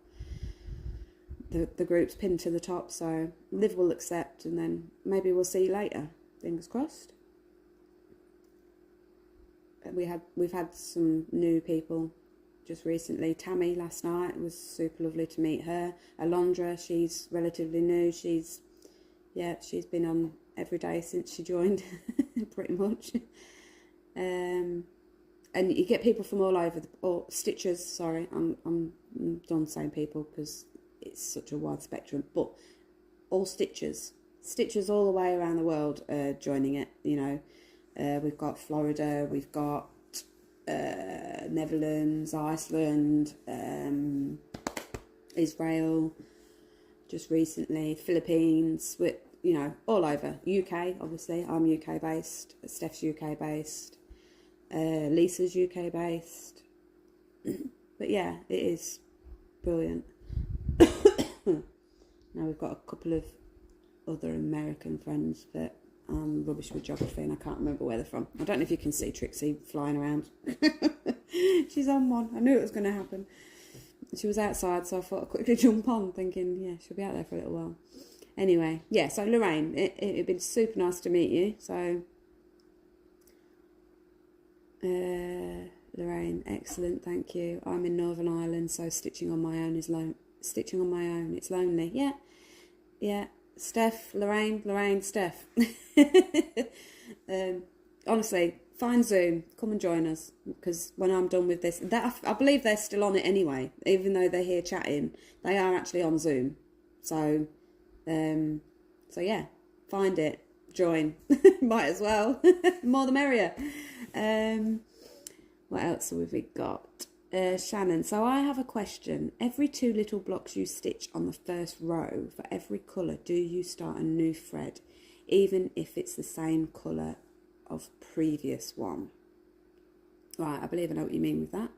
The group's pinned to the top, so Liv will accept, and then maybe we'll see you later. Fingers crossed. We've had some new people just recently. Tammy last night, it was super lovely to meet her. Alondra, she's relatively new. She's been on every day since she joined, pretty much. And you get people from all over, or Stitchers. Sorry, I'm done saying people because it's such a wide spectrum. But all Stitchers all the way around the world are joining it. You know. We've got Florida, we've got Netherlands, Iceland, Israel, just recently, Philippines, you know, all over. UK, obviously, I'm UK based, Steph's UK based, Lisa's UK based. But yeah, it is brilliant. Now we've got a couple of other American friends that I'm rubbish with geography and I can't remember where they're from. I don't know if you can see Trixie flying around. She's on one. I knew it was going to happen. She was outside, so I thought I'd quickly jump on, thinking, yeah, she'll be out there for a little while. Anyway, yeah, so Lorraine, it'd been super nice to meet you. So, Lorraine, excellent, thank you. I'm in Northern Ireland, so stitching on my own, it's lonely. Yeah. Steph, Lorraine, Steph. Honestly, find Zoom, come and join us, because when I'm done with this, I believe they're still on it anyway, even though they're here chatting, they are actually on Zoom. So yeah, find it, join. Might as well. More the merrier. What else have we got? Shannon, so I have a question. Every 2 little blocks you stitch on the first row, for every colour, do you start a new thread, even if it's the same colour of previous one? Right, I believe I know what you mean with that.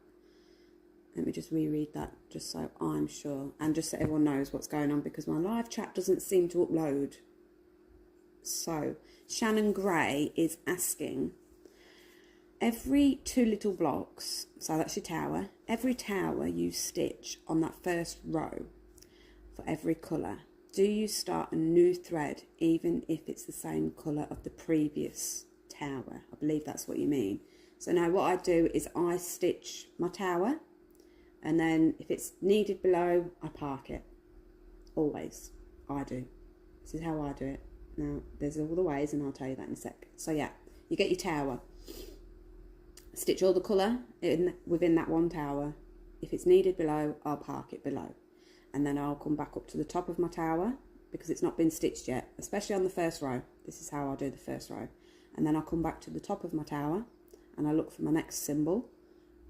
Let me just reread that, just so I'm sure, and just so everyone knows what's going on, because my live chat doesn't seem to upload. So, Shannon Gray is asking, every 2 little blocks, so that's your tower, every tower you stitch on that first row for every colour, do you start a new thread even if it's the same colour of the previous tower? I believe that's what you mean. So now what I do is I stitch my tower, and then if it's needed below, I park it. Always. I do. This is how I do it. Now, there's all the ways, and I'll tell you that in a sec. So yeah, you get your tower. Stitch all the colour within that one tower. If it's needed below, I'll park it below. And then I'll come back up to the top of my tower, because it's not been stitched yet, especially on the first row. This is how I do the first row. And then I'll come back to the top of my tower, and I look for my next symbol.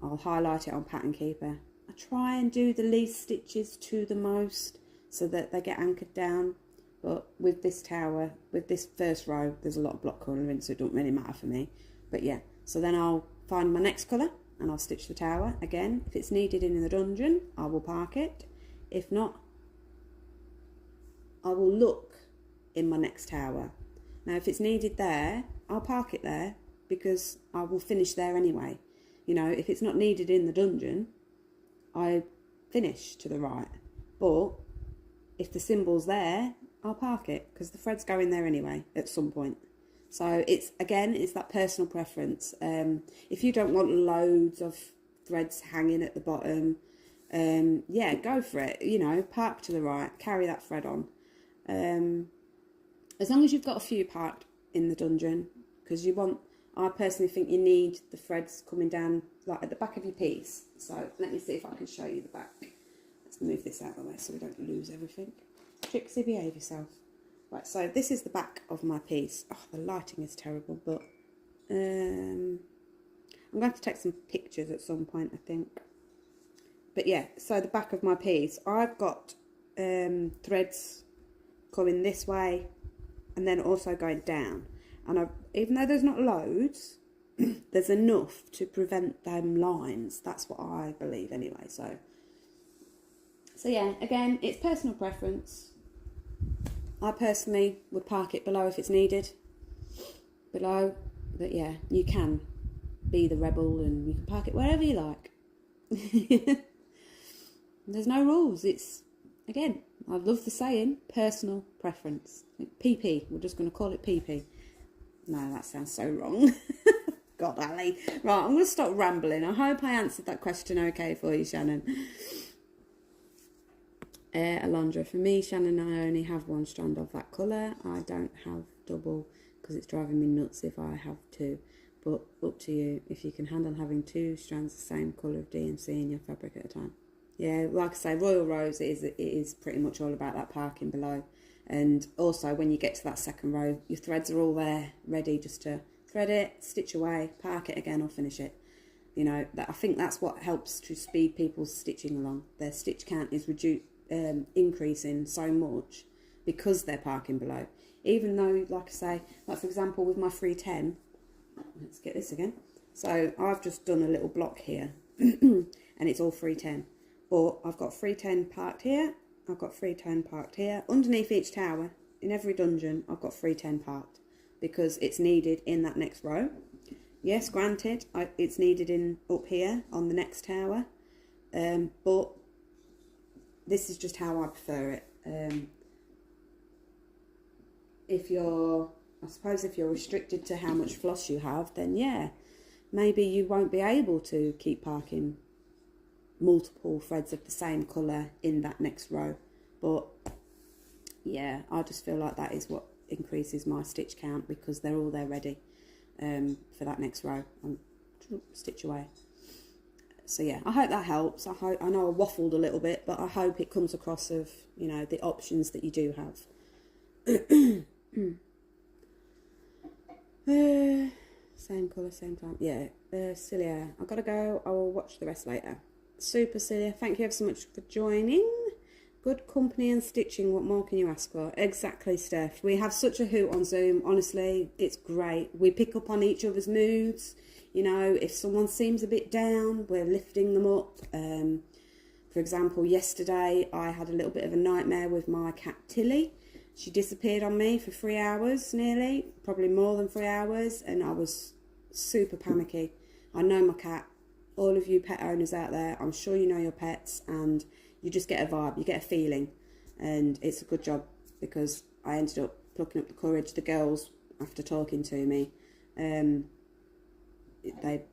I'll highlight it on Pattern Keeper. I try and do the least stitches to the most so that they get anchored down. But with this tower, with this first row, there's a lot of block colouring, so it don't really matter for me. But yeah, so then I'll find my next colour and I'll stitch the tower. Again, if it's needed in the dungeon, I will park it. If not, I will look in my next tower. Now, if it's needed there, I'll park it there, because I will finish there anyway. You know, if it's not needed in the dungeon, I finish to the right. But if the symbol's there, I'll park it, because the thread's going there anyway at some point. So it's, again, it's that personal preference. If you don't want loads of threads hanging at the bottom, yeah, go for it. You know, park to the right, carry that thread on. As long as you've got a few parked in the dungeon, because you want, I personally think you need the threads coming down like at the back of your piece. So let me see if I can show you the back. Let's move this out of the way so we don't lose everything. Trixie, behave yourself. Right, so this is the back of my piece. Oh, the lighting is terrible, but I'm going to take some pictures at some point, I think. But yeah, so the back of my piece, I've got threads coming this way and then also going down. And even though there's not loads, there's enough to prevent them lines. That's what I believe anyway. So yeah, again, it's personal preference. I personally would park it below if it's needed. Below, but yeah, you can be the rebel and you can park it wherever you like. There's no rules. It's, again, I love the saying, personal preference. PP, we're just going to call it PP. No, that sounds so wrong. God, Ali. Right, I'm going to stop rambling. I hope I answered that question okay for you, Shannon. Alondra, for me, Shannon, I only have one strand of that colour. I don't have double because it's driving me nuts if I have two. But up to you if you can handle having 2 strands the same colour of DMC in your fabric at a time. Yeah, like I say, Royal Rose, it is pretty much all about that parking below. And also, when you get to that second row, your threads are all there, ready just to thread it, stitch away, park it again or finish it. You know, I think that's what helps to speed people's stitching along. Their stitch count is increasing so much because they're parking below. Even though, like I say, like for example with my 310, let's get this again. So I've just done a little block here and it's all 310. But I've got 310 parked here, I've got 310 parked here. Underneath each tower, in every dungeon, I've got 310 parked because it's needed in that next row. Yes, granted, it's needed in up here on the next tower, but this is just how I prefer it. I suppose if you're restricted to how much floss you have, then yeah, maybe you won't be able to keep parking multiple threads of the same colour in that next row. But yeah, I just feel like that is what increases my stitch count because they're all there ready for that next row and stitch away. So yeah, I hope that helps. I know I waffled a little bit, but I hope it comes across of, you know, the options that you do have. Same colour, same time. Yeah, silly hair. I've got to go. I will watch the rest later. Super silly. Thank you ever so much for joining. Good company and stitching. What more can you ask for? Exactly, Steph. We have such a hoot on Zoom. Honestly, it's great. We pick up on each other's moods. You know, if someone seems a bit down, we're lifting them up. For example, yesterday I had a little bit of a nightmare with my cat Tilly. She disappeared on me for 3 hours nearly, probably more than 3 hours, and I was super panicky. I know my cat. All of you pet owners out there, I'm sure you know your pets, and you just get a vibe, you get a feeling, and it's a good job because I ended up plucking up the courage. The girls, after talking to me, they,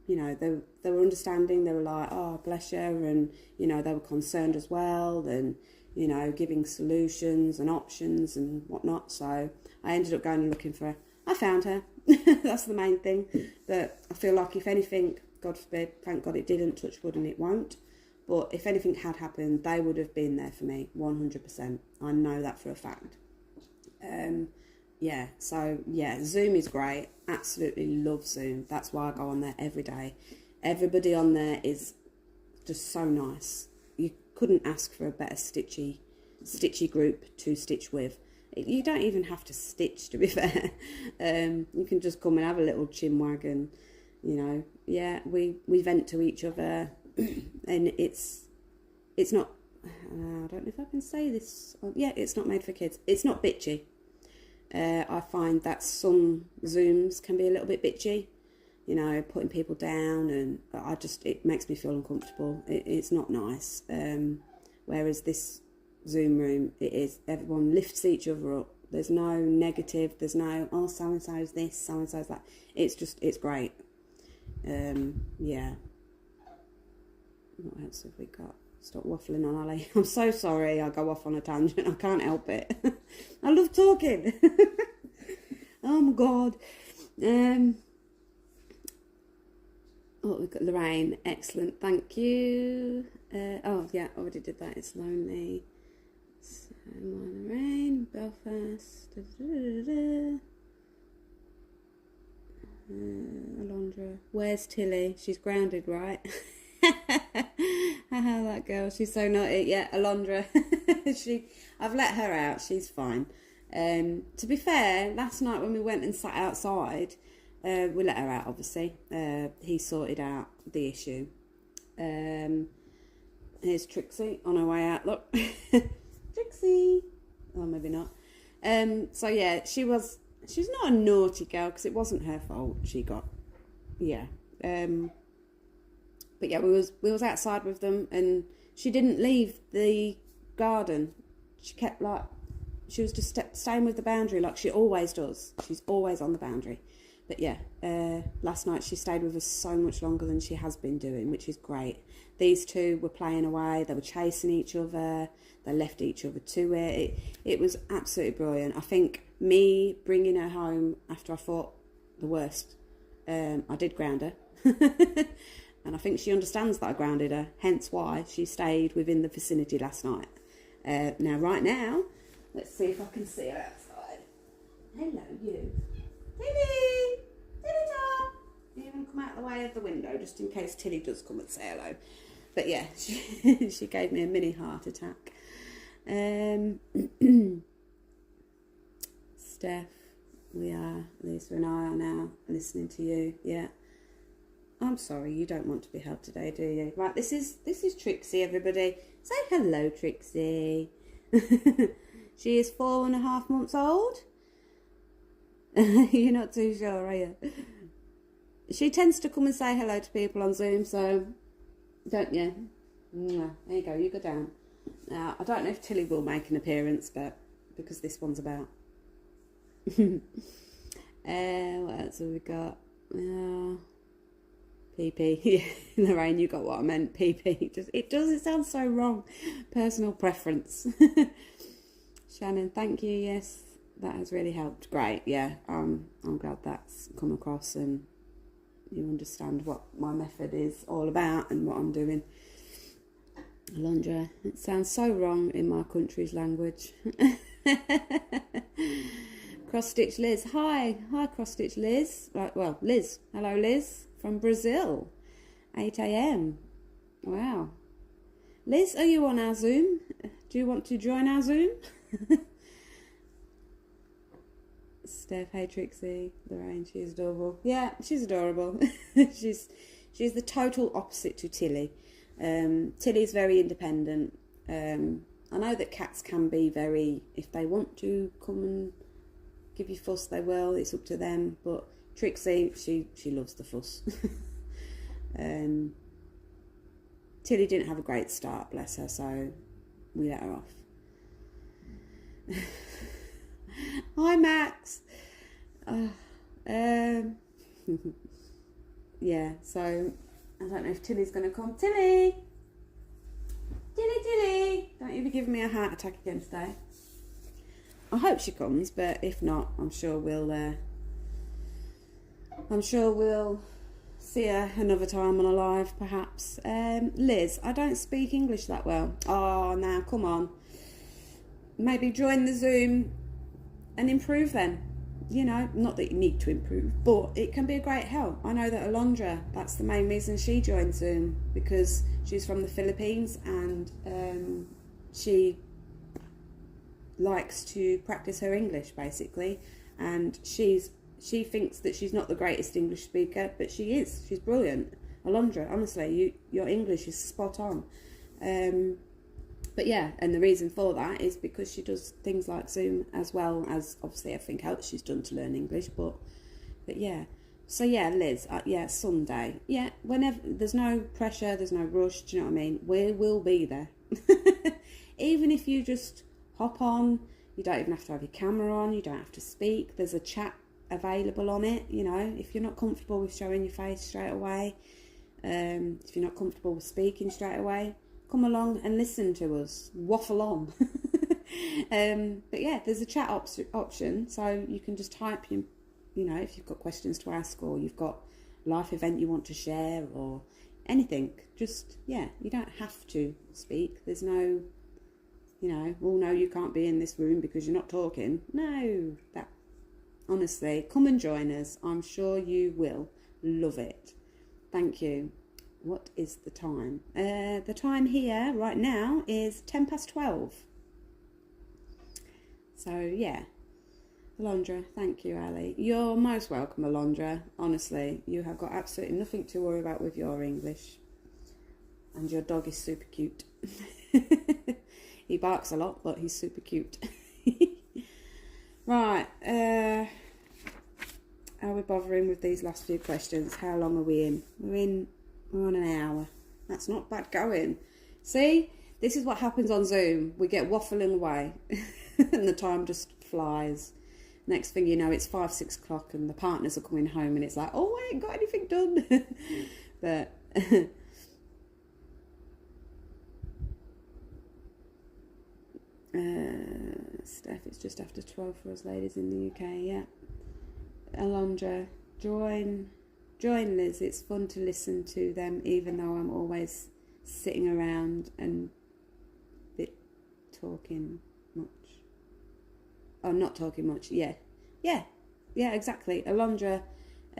you know, they were understanding. They were like, oh, bless you, and, you know, they were concerned as well, and, you know, giving solutions and options and whatnot. So I ended up going and looking for her. I found her. That's the main thing. But I feel like if anything, God forbid, thank God it didn't, touch wood and it won't, but if anything had happened, they would have been there for me, 100%. I know that for a fact. Yeah, so yeah, Zoom is great. Absolutely love Zoom. That's why I go on there every day. Everybody on there is just so nice. You couldn't ask for a better stitchy group to stitch with. You don't even have to stitch, to be fair. You can just come and have a little chinwag and, you know, yeah, we vent to each other, and it's not, I don't know if I can say this, yeah, it's not made for kids. It's not bitchy. I find that some Zooms can be a little bit bitchy, you know, putting people down, and it makes me feel uncomfortable. It's not nice. Whereas this Zoom room, it is, everyone lifts each other up. There's no negative, there's no, oh, so-and-so's this, so-and-so's that. It's great. Yeah. What else have we got? Stop waffling on, Ali. I'm so sorry I go off on a tangent. I can't help it. I love talking. Oh my God. Oh, we've got Lorraine. Excellent. Thank you. Oh, yeah, already did that. It's lonely. So, Lorraine, Belfast. Alondra. Where's Tilly? She's grounded, right? That girl, she's so naughty. Yeah, Alondra. I've let her out. She's fine. To be fair, last night when we went and sat outside, we let her out, obviously. He sorted out the issue. Here's Trixie on her way out. Look. Trixie. Oh, maybe not. So yeah, she's not a naughty girl because it wasn't her fault. She got, yeah. But yeah, we was outside with them, and she didn't leave the garden. She kept she was just staying with the boundary like she always does. She's always on the boundary. But yeah, last night she stayed with us so much longer than she has been doing, which is great. These two were playing away. They were chasing each other. They left each other to it. It was absolutely brilliant. I think me bringing her home after I thought the worst, I did ground her. And I think she understands that I grounded her, hence why she stayed within the vicinity last night. Now, right now, let's see if I can see her outside. Hello, you. Tilly! Tilly-top! You're going to come out of the way of the window, just in case Tilly does come and say hello. But yeah, she gave me a mini heart attack. Steph, Lisa and I are now listening to you, yeah. I'm sorry, you don't want to be held today, do you? Right, this is Trixie, everybody. Say hello, Trixie. She is 4.5 months old. You're not too sure, are you? She tends to come and say hello to people on Zoom, so don't you? Yeah, there you go, you go down. Now, I don't know if Tilly will make an appearance, but because this one's about. What else have we got? PP. Yeah, Lorraine, you got what I meant. PP. It sounds so wrong. Personal preference. Shannon, thank you. Yes, that has really helped. Great. Yeah, I'm glad that's come across and you understand what my method is all about and what I'm doing. Alondra, it sounds so wrong in my country's language. Cross Stitch Liz. Hi Cross Stitch Liz. Right, well, Liz. Hello, Liz from Brazil. 8 a.m. Wow. Liz, are you on our Zoom? Do you want to join our Zoom? Steph, hey Trixie, Lorraine, she's adorable. Yeah, she's adorable. she's the total opposite to Tilly. Tilly's very independent. I know that cats can be very, if they want to come and give you fuss, they will. It's up to them. But Trixie, she loves the fuss. Tilly didn't have a great start, bless her, so we let her off. Hi, Max. Yeah, so I don't know if Tilly's going to come. Tilly! Don't you be giving me a heart attack again today. I hope she comes, but if not, I'm sure we'll see her another time on a live, perhaps. Liz, I don't speak English that well. Oh, now, come on. Maybe join the Zoom and improve then. You know, not that you need to improve, but it can be a great help. I know that Alondra, that's the main reason she joined Zoom, because she's from the Philippines and she likes to practice her English, basically. And she thinks that she's not the greatest English speaker, but she is. She's brilliant. Alondra, honestly, your English is spot on. But yeah, and the reason for that is because she does things like Zoom, as well as obviously everything else she's done to learn English. But yeah. So yeah, Liz, yeah, Sunday. Yeah, whenever, there's no pressure, there's no rush, do you know what I mean? We will be there. Even if you just hop on, you don't even have to have your camera on, you don't have to speak. There's a chat available on it, you know, if you're not comfortable with showing your face straight away, if you're not comfortable with speaking straight away, come along and listen to us waffle on. But yeah, there's a chat option, so you can just type you know, if you've got questions to ask, or you've got a life event you want to share, or anything. Just, yeah, you don't have to speak. There's no, you know, well, no, you can't be in this room because you're not talking. No, that, honestly, come and join us. I'm sure you will love it. Thank you. What is the time? The time here right now is 12:10. So, yeah. Alondra, thank you, Ali. You're most welcome, Alondra. Honestly, you have got absolutely nothing to worry about with your English. And your dog is super cute. He barks a lot, but he's super cute. Right. Are we bothering with these last few questions? How long are we in? We're on an hour. That's not bad going. See? This is what happens on Zoom. We get waffling away. And the time just flies. Next thing you know, it's 5, 6 o'clock and the partners are coming home and it's like, oh, I ain't got anything done. But Steph, it's just after 12 for us ladies in the UK, yeah. Alondra, join Liz. It's fun to listen to them, even though I'm always sitting around and talking much. Oh, not talking much. Yeah, exactly. Alondra, I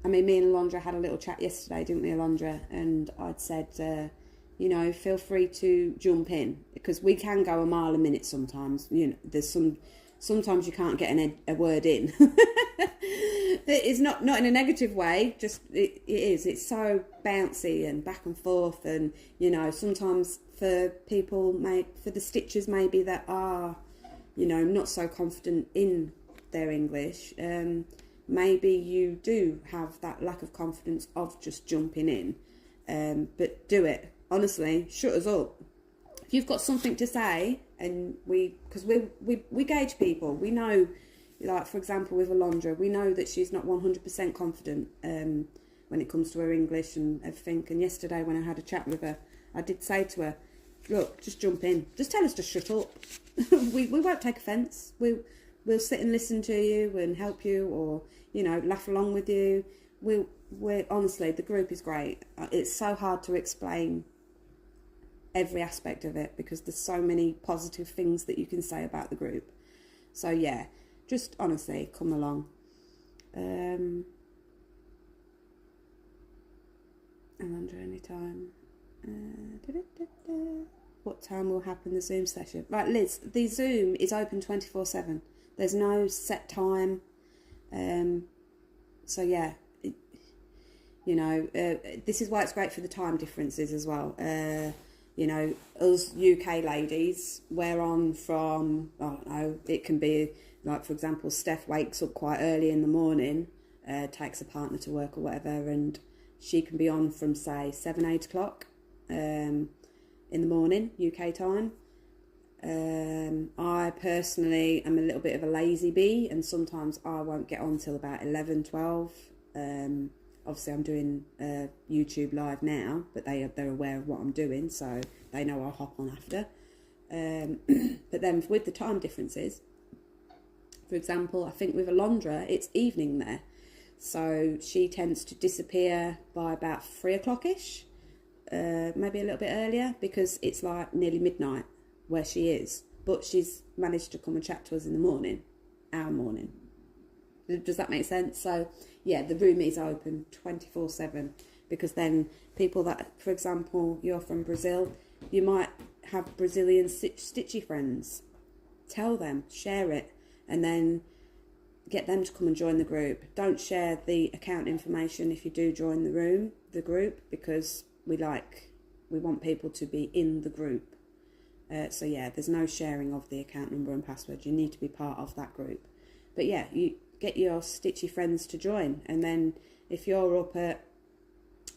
mean, me and Alondra had a little chat yesterday, didn't we, Alondra? And I'd said, you know, feel free to jump in, because we can go a mile a minute sometimes. You know, there's sometimes you can't get a word in. It's not in a negative way, just it is. It's so bouncy and back and forth, and you know, sometimes for people, for the stitchers maybe that are, you know, not so confident in their English, maybe you do have that lack of confidence of just jumping in, but do it. Honestly, shut us up. If you've got something to say, and because we gauge people, we know, like for example with Alondra, we know that she's not 100% confident when it comes to her English and everything. And yesterday when I had a chat with her, I did say to her, look, just jump in, just tell us to shut up. we won't take offence. We'll sit and listen to you and help you, or you know, laugh along with you. We're honestly, the group is great. It's so hard to explain every aspect of it because there's so many positive things that you can say about the group. So yeah, Just honestly, come along. I wonder any time. What time will happen the Zoom session? Right, Liz, the Zoom is open 24/7. There's no set time. So yeah, this is why it's great for the time differences as well. Us UK ladies, we're on from, I don't know, it can be like, for example, Steph wakes up quite early in the morning, takes a partner to work or whatever, and she can be on from, say, 7, 8 o'clock in the morning, UK time. I personally am a little bit of a lazy bee, and sometimes I won't get on till about 11, 12. Obviously, I'm doing YouTube live now, but they're aware of what I'm doing, so they know I'll hop on after. But then with the time differences, for example, I think with Alondra, it's evening there. So she tends to disappear by about 3 o'clock-ish, maybe a little bit earlier, because it's like nearly midnight where she is. But she's managed to come and chat to us in the morning, our morning. Does that make sense? So, yeah, the room is open 24/7, because then people that, for example, you're from Brazil, you might have Brazilian stitchy friends. Tell them, share it, and then get them to come and join the group. Don't share the account information if you do join the group, because we want people to be in the group. So yeah, there's no sharing of the account number and password. You need to be part of that group. But yeah, you get your stitchy friends to join, and then if you're up at,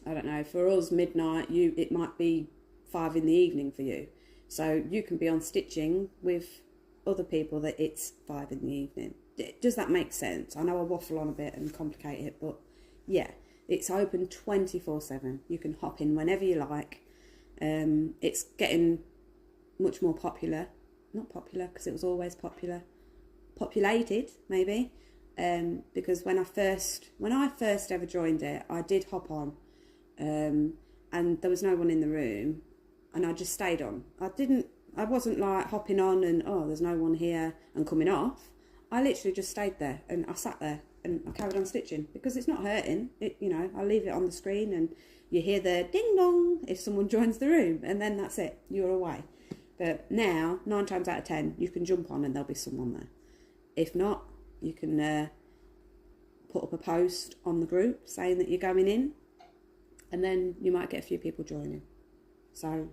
I don't know, for us midnight, it might be 5 in the evening for you. So you can be on stitching with other people that it's 5 in the evening. Does that make sense? I know I waffle on a bit and complicate it, but yeah, it's open 24/7. You can hop in whenever you like. It's getting much more popular. Not popular, because it was always popular. Populated, maybe. Because when I first ever joined it, I did hop on, and there was no one in the room, and I just stayed on. I wasn't like hopping on and, oh, there's no one here, and coming off. I literally just stayed there, and I sat there and I carried on stitching, because it's not hurting. I leave it on the screen, and you hear the ding dong if someone joins the room, and then that's it, you're away. But now, 9 times out of 10, you can jump on and there'll be someone there. If not, you can put up a post on the group saying that you're going in, and then you might get a few people joining. So,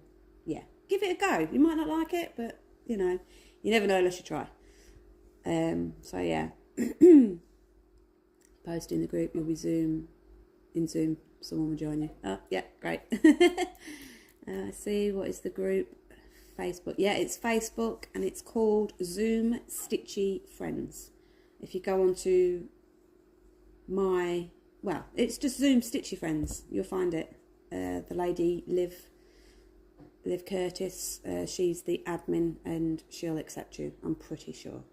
yeah, give it a go. You might not like it, but, you never know unless you try. So, yeah, post in the group, you'll be in Zoom, someone will join you. Oh, yeah, great. See, what is the group? Facebook. Yeah, it's Facebook, and it's called Zoom Stitchy Friends. If you go on to it's just Zoom Stitchy Friends, you'll find it. The lady, Liv Curtis, she's the admin, and she'll accept you, I'm pretty sure.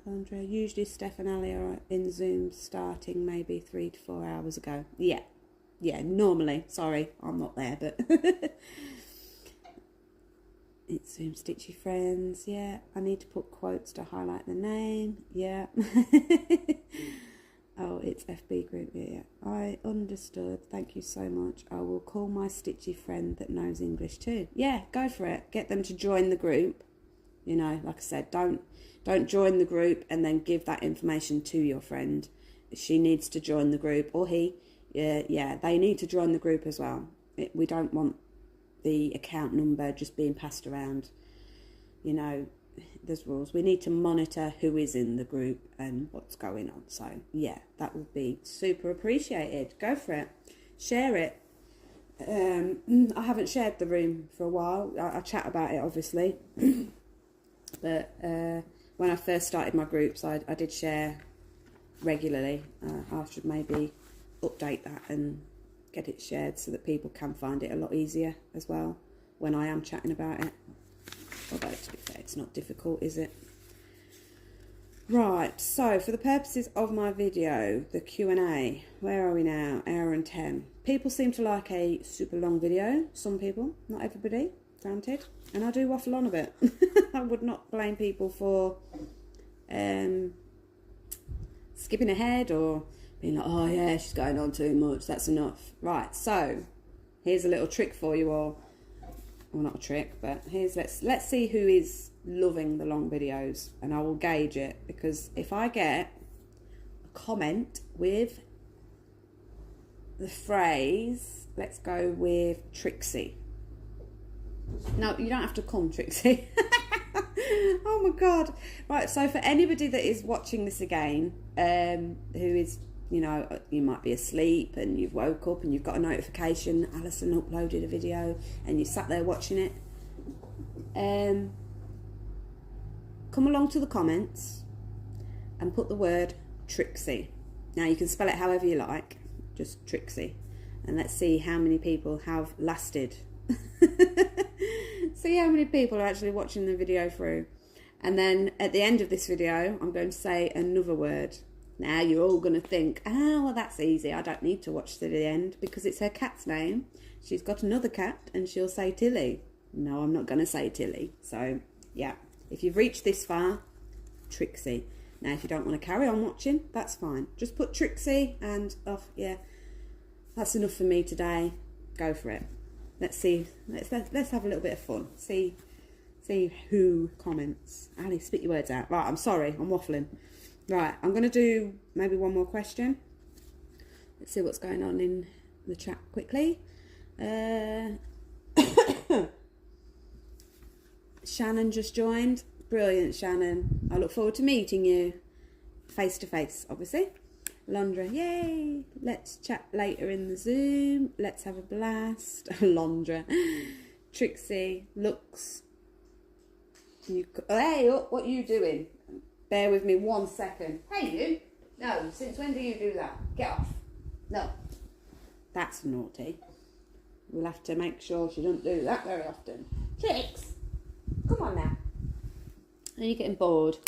Andrea, usually Steph and Ali are in Zoom starting maybe 3 to 4 hours ago. Yeah, normally. Sorry, I'm not there, but it's Zoom Stitchy Friends. Yeah, I need to put quotes to highlight the name. Yeah. Oh, it's FB group. Yeah, I understood. Thank you so much. I will call my stitchy friend that knows English too. Yeah, go for it. Get them to join the group. Like I said, don't join the group and then give that information to your friend. She needs to join the group, or he. Yeah, they need to join the group as well. We don't want the account number just being passed around. There's rules. We need to monitor who is in the group and what's going on. So, yeah, that would be super appreciated. Go for it. Share it. I haven't shared the room for a while. I chat about it, obviously. But when I first started my groups, I did share regularly. I should maybe update that and get it shared so that people can find it a lot easier as well when I am chatting about it. Although, to be fair, it's not difficult, is it? Right, so for the purposes of my video, the Q&A, where are we now? Hour and 10. People seem to like a super long video. Some people, not everybody. granted. And I do waffle on a bit. I would not blame people for skipping ahead or being like, oh yeah, she's going on too much, that's enough. Right, so here's a little trick for you all. Well, not a trick, but let's see who is loving the long videos, and I will gauge it, because if I get a comment with the phrase, let's go with Trixie. No, you don't have to come, Trixie. Oh my God. Right, so for anybody that is watching this again, who is, you know, you might be asleep and you've woke up and you've got a notification that Alison uploaded a video and you sat there watching it, come along to the comments and put the word Trixie. Now you can spell it however you like, just Trixie, and let's see how many people have lasted. See how many people are actually watching the video through. And then at the end of this video, I'm going to say another word. Now you're all going to think, oh, well, that's easy. I don't need to watch to the end because it's her cat's name. She's got another cat and she'll say Tilly. No, I'm not going to say Tilly. So, yeah, if you've reached this far, Trixie. Now, if you don't want to carry on watching, that's fine. Just put Trixie and, oh, yeah, that's enough for me today. Go for it. Let's see. Let's have a little bit of fun. See who comments. Ali, spit your words out. Right, I'm sorry. I'm waffling. Right, I'm going to do maybe one more question. Let's see what's going on in the chat quickly. Shannon just joined. Brilliant, Shannon. I look forward to meeting you face to face, obviously. Londra, yay. Let's chat later in the Zoom. Let's have a blast. Londra. Trixie, Lux. Hey, what are you doing? Bear with me 1 second. Hey, you. No, since when do you do that? Get off. No. That's naughty. We'll have to make sure she doesn't do that very often. Trix, come on now. Are you getting bored?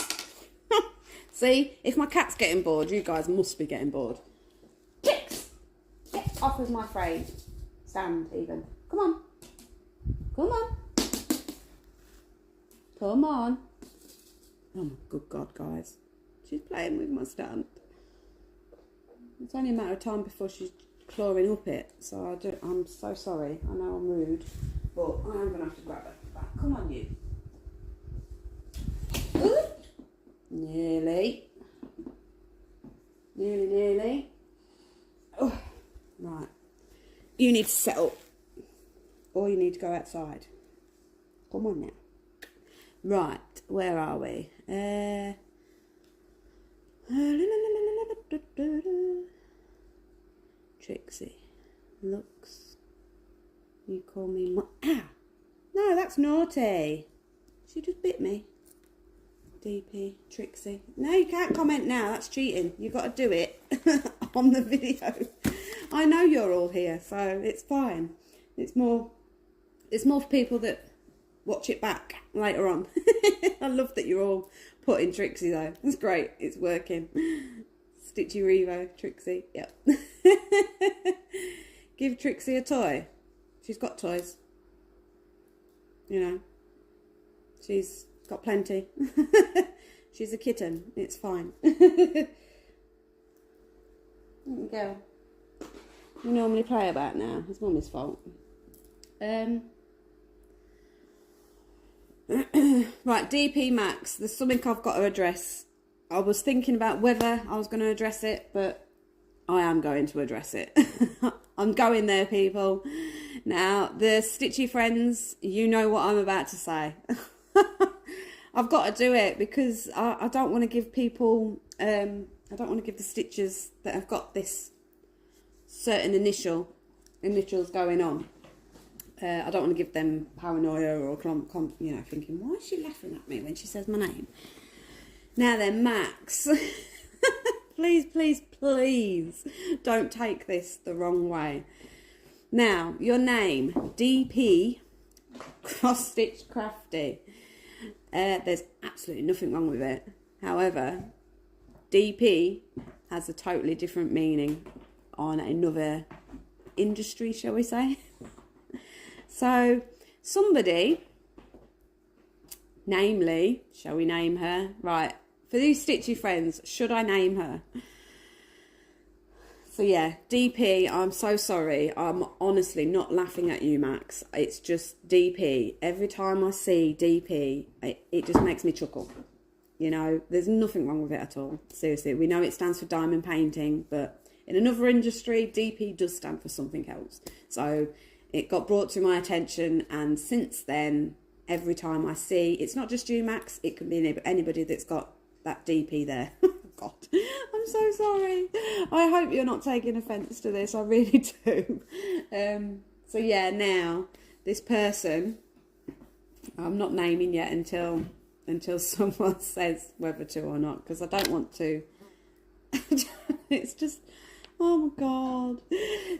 See, if my cat's getting bored, you guys must be getting bored. Trix, get off of my frame. Stand, even. Come on. Come on. Come on. Oh my good God, guys. She's playing with my stand. It's only a matter of time before she's clawing up it. So I'm so sorry. I know I'm rude, but I am going to have to grab her back. Come on, you. Ooh. Nearly. Nearly. Oh, right. You need to settle. Or you need to go outside. Come on now. Right, where are we? Trixie. Looks. You call me... Ah! No, that's naughty. She just bit me. DP, Trixie. No, you can't comment now. That's cheating. You've got to do it on the video. I know you're all here, so it's fine. It's more for people that watch it back later on. I love that you're all putting Trixie though. It's great. It's working. Stitchy Revo, Trixie. Yep. Give Trixie a toy. She's got toys. You know. She's got plenty. She's a kitten. It's fine. There you go. We normally play about now. It's Mummy's fault. Right, DP Max. There's something I've got to address. I was thinking about whether I was going to address it, but I am going to address it. I'm going there, people. Now, the Stitchy friends, you know what I'm about to say. I've got to do it because I don't want to give people, I don't want to give the stitchers that have got this certain initials going on. I don't want to give them paranoia or, you know, thinking, why is she laughing at me when she says my name? Now then, Max, please, please, please don't take this the wrong way. Now, your name, DP Cross Stitch Crafty. There's absolutely nothing wrong with it. However, DP has a totally different meaning on another industry, shall we say. So somebody, namely, shall we name her? Right, for these stitchy friends, should I name her? So yeah, DP, I'm so sorry. I'm honestly not laughing at you, Max. It's just DP. Every time I see DP, it just makes me chuckle. You know, there's nothing wrong with it at all. Seriously, we know it stands for diamond painting, but in another industry, DP does stand for something else. So it got brought to my attention, and since then, every time I see, it's not just you, Max, it can be anybody that's got that DP there. God, I'm so sorry. I hope you're not taking offence to this. I really do. So yeah, now this person, I'm not naming yet until someone says whether to or not, because I don't want to. It's just, oh my God.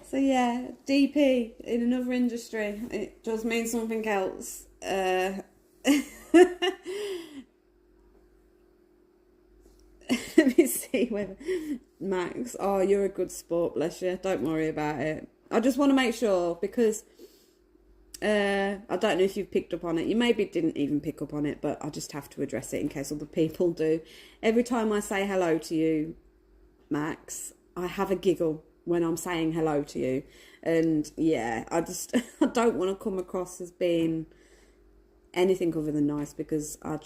So yeah, DP in another industry, it does mean something else. Let me see whether Max. Oh, you're a good sport, bless you. Don't worry about it. I just want to make sure, because I don't know if you've picked up on it. You maybe didn't even pick up on it, but I just have to address it in case other people do. Every time I say hello to you, Max, I have a giggle when I'm saying hello to you. And yeah, I don't want to come across as being anything other than nice, because I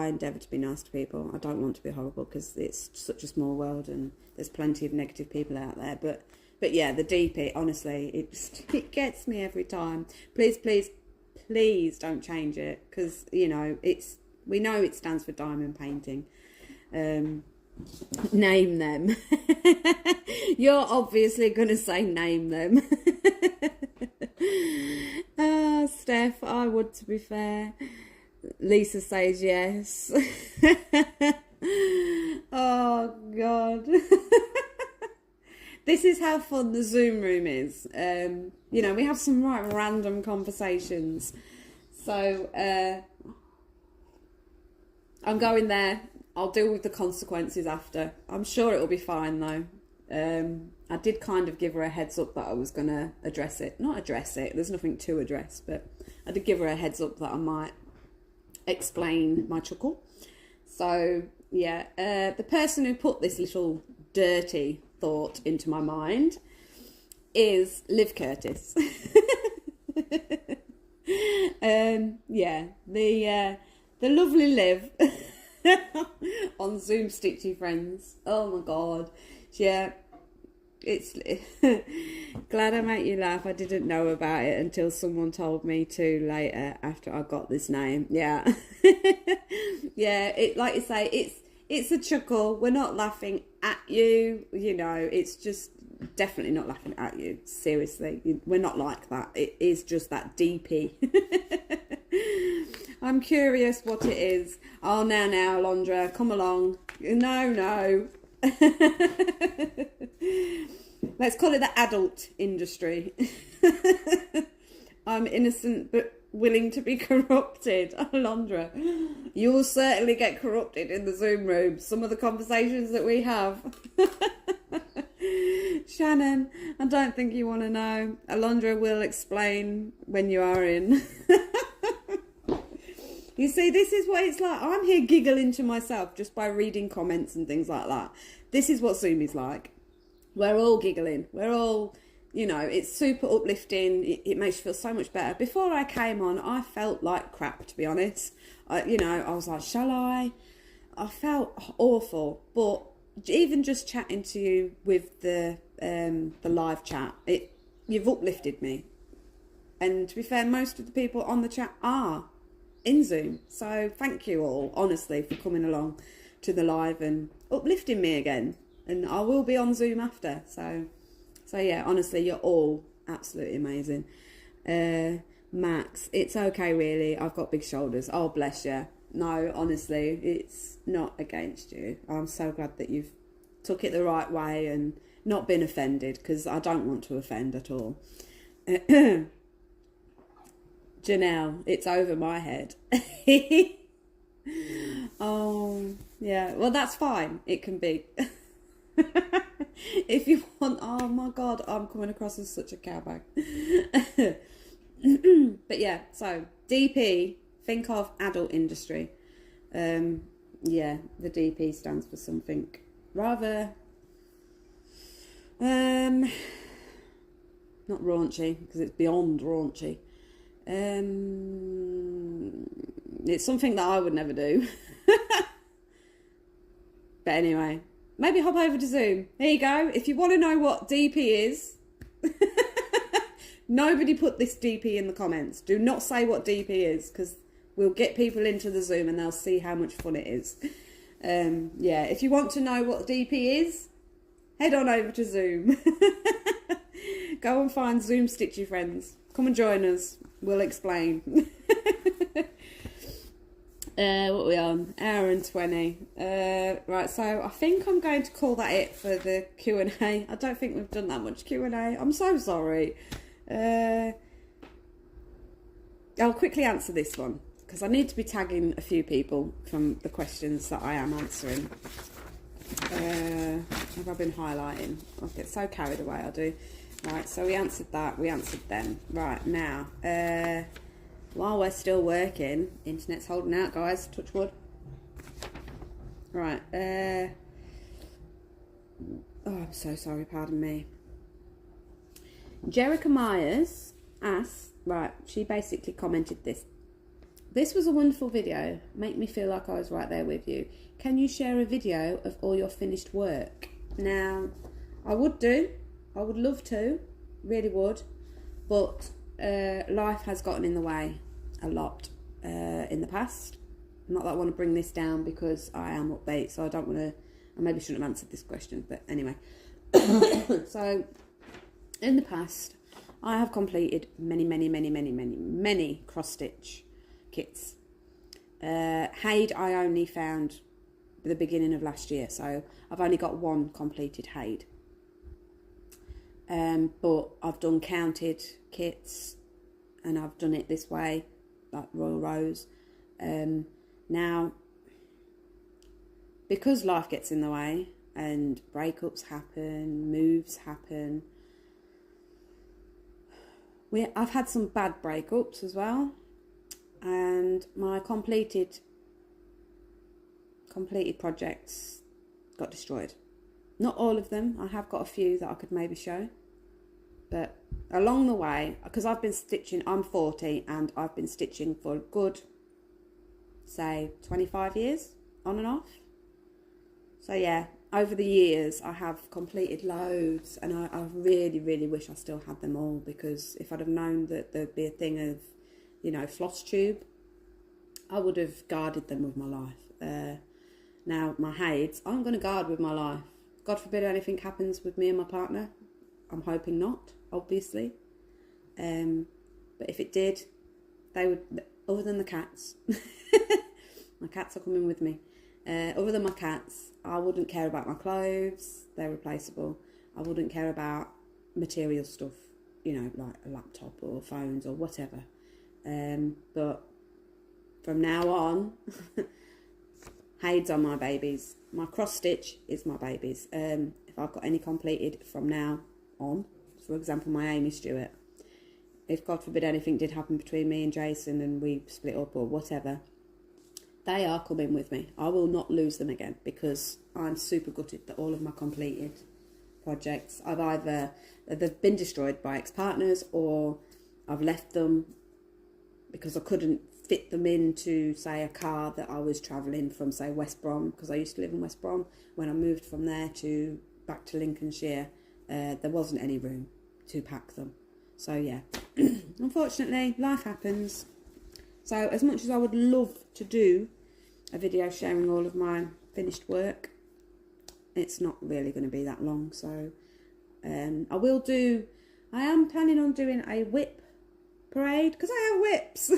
endeavour to be nice to people. I don't want to be horrible, because it's such a small world and there's plenty of negative people out there. But yeah, the DP, honestly, it gets me every time. Please don't change it, because you know we know it stands for diamond painting. Name them. You're obviously going to say name them. Steph, I would, to be fair. Lisa says yes. Oh God. This is how fun the Zoom room is. You know, we have some right random conversations. So I'm going there. I'll deal with the consequences after. I'm sure it'll be fine though. I did kind of give her a heads up that I was going to address it. Not address it, there's nothing to address, but I did give her a heads up that I might explain my chuckle. So, yeah, the person who put this little dirty thought into my mind is Liv Curtis. Yeah, the lovely Liv on Zoom Stitchy Friends. Oh my God. Yeah, it's glad I make you laugh. I didn't know about it until someone told me to later after I got this name. Yeah. Yeah, it, like you say, it's a chuckle. We're not laughing at you, you know, it's just definitely not laughing at you. Seriously, we're not like that. It is just that DP. I'm curious what it is. Oh, now, Alondra, come along. No. Let's call it the adult industry. I'm innocent but willing to be corrupted. Alondra, you will certainly get corrupted in the Zoom room. Some of the conversations that we have. Shannon, I don't think you want to know. Alondra will explain when you are in. You see, this is what it's like. I'm here giggling to myself just by reading comments and things like that. This is what Zoom is like. We're all giggling. We're all, you know, it's super uplifting. It makes you feel so much better. Before I came on, I felt like crap, to be honest. I was like, shall I? I felt awful. But even just chatting to you with the live chat, you've uplifted me. And to be fair, most of the people on the chat are in Zoom. So thank you all, honestly, for coming along to the live and uplifting me again. And I will be on Zoom after. So yeah, honestly, you're all absolutely amazing. Max, it's okay, really. I've got big shoulders. Oh, bless you. No, honestly, it's not against you. I'm so glad that you've took it the right way and not been offended, because I don't want to offend at all. Janelle, it's over my head. Oh, yeah. Well, that's fine. It can be. If you want... Oh, my God. I'm coming across as such a cowbag. But yeah, so DP, think of adult industry. Yeah, the DP stands for something rather not raunchy, because it's beyond raunchy. It's something that I would never do. But anyway, maybe hop over to Zoom. There you go. If you want to know what DP is, nobody put this DP in the comments. Do not say what DP is, because we'll get people into the Zoom and they'll see how much fun it is. Yeah, if you want to know what DP is, head on over to Zoom. Go and find Zoom Stitchy friends. Come and join us. We'll explain. What are we on? Hour and 20. Right, so I think I'm going to call that it for the Q&A. I don't think we've done that much Q&A. I'm so sorry. I'll quickly answer this one, because I need to be tagging a few people from the questions that I am answering. Have I been highlighting? I get so carried away, I do. Right, so we answered that, we answered them. Right, now, while we're still working, internet's holding out, guys, touch wood. Right, oh, I'm so sorry, pardon me. Jerica Myers asked, right, she basically commented this. This was a wonderful video. Make me feel like I was right there with you. Can you share a video of all your finished work? Now, I would do. I would love to. Really would. But life has gotten in the way a lot in the past. Not that I want to bring this down, because I am upbeat, so I don't want to... I maybe shouldn't have answered this question, but anyway. So, in the past, I have completed many cross-stitch kits. Haid I only found at the beginning of last year, so I've only got one completed Haid. But I've done counted kits, and I've done it this way, like Royal Rose. Now, because life gets in the way and breakups happen, moves happen, I've had some bad breakups as well, and my completed projects got destroyed. Not all of them. I have got a few that I could maybe show, but along the way, because I've been stitching, I'm 40 and I've been stitching for a good, say, 25 years on and off. So yeah, over the years I have completed loads, and I really wish I still had them all, because if I'd have known that there'd be a thing of, you know, floss tube, I would have guarded them with my life. Now, my Haids, I'm going to guard with my life. God forbid anything happens with me and my partner. I'm hoping not, obviously. But if it did, they would, other than the cats, my cats are coming with me. Other than my cats, I wouldn't care about my clothes. They're replaceable. I wouldn't care about material stuff, you know, like a laptop or phones or whatever. But from now on, Haids are my babies. My cross stitch is my babies. If I've got any completed from now on, for example, my Amy Stewart, if God forbid anything did happen between me and Jason and we split up or whatever, they are coming with me. I will not lose them again, because I'm super gutted that all of my completed projects, they've been destroyed by ex-partners, or I've left them because I couldn't fit them into, say, a car that I was travelling from, say, West Brom, because I used to live in West Brom. When I moved from there back to Lincolnshire, there wasn't any room to pack them. So yeah, unfortunately, life happens. So as much as I would love to do a video sharing all of my finished work, it's not really going to be that long. So I am planning on doing a whip parade, because I have whips.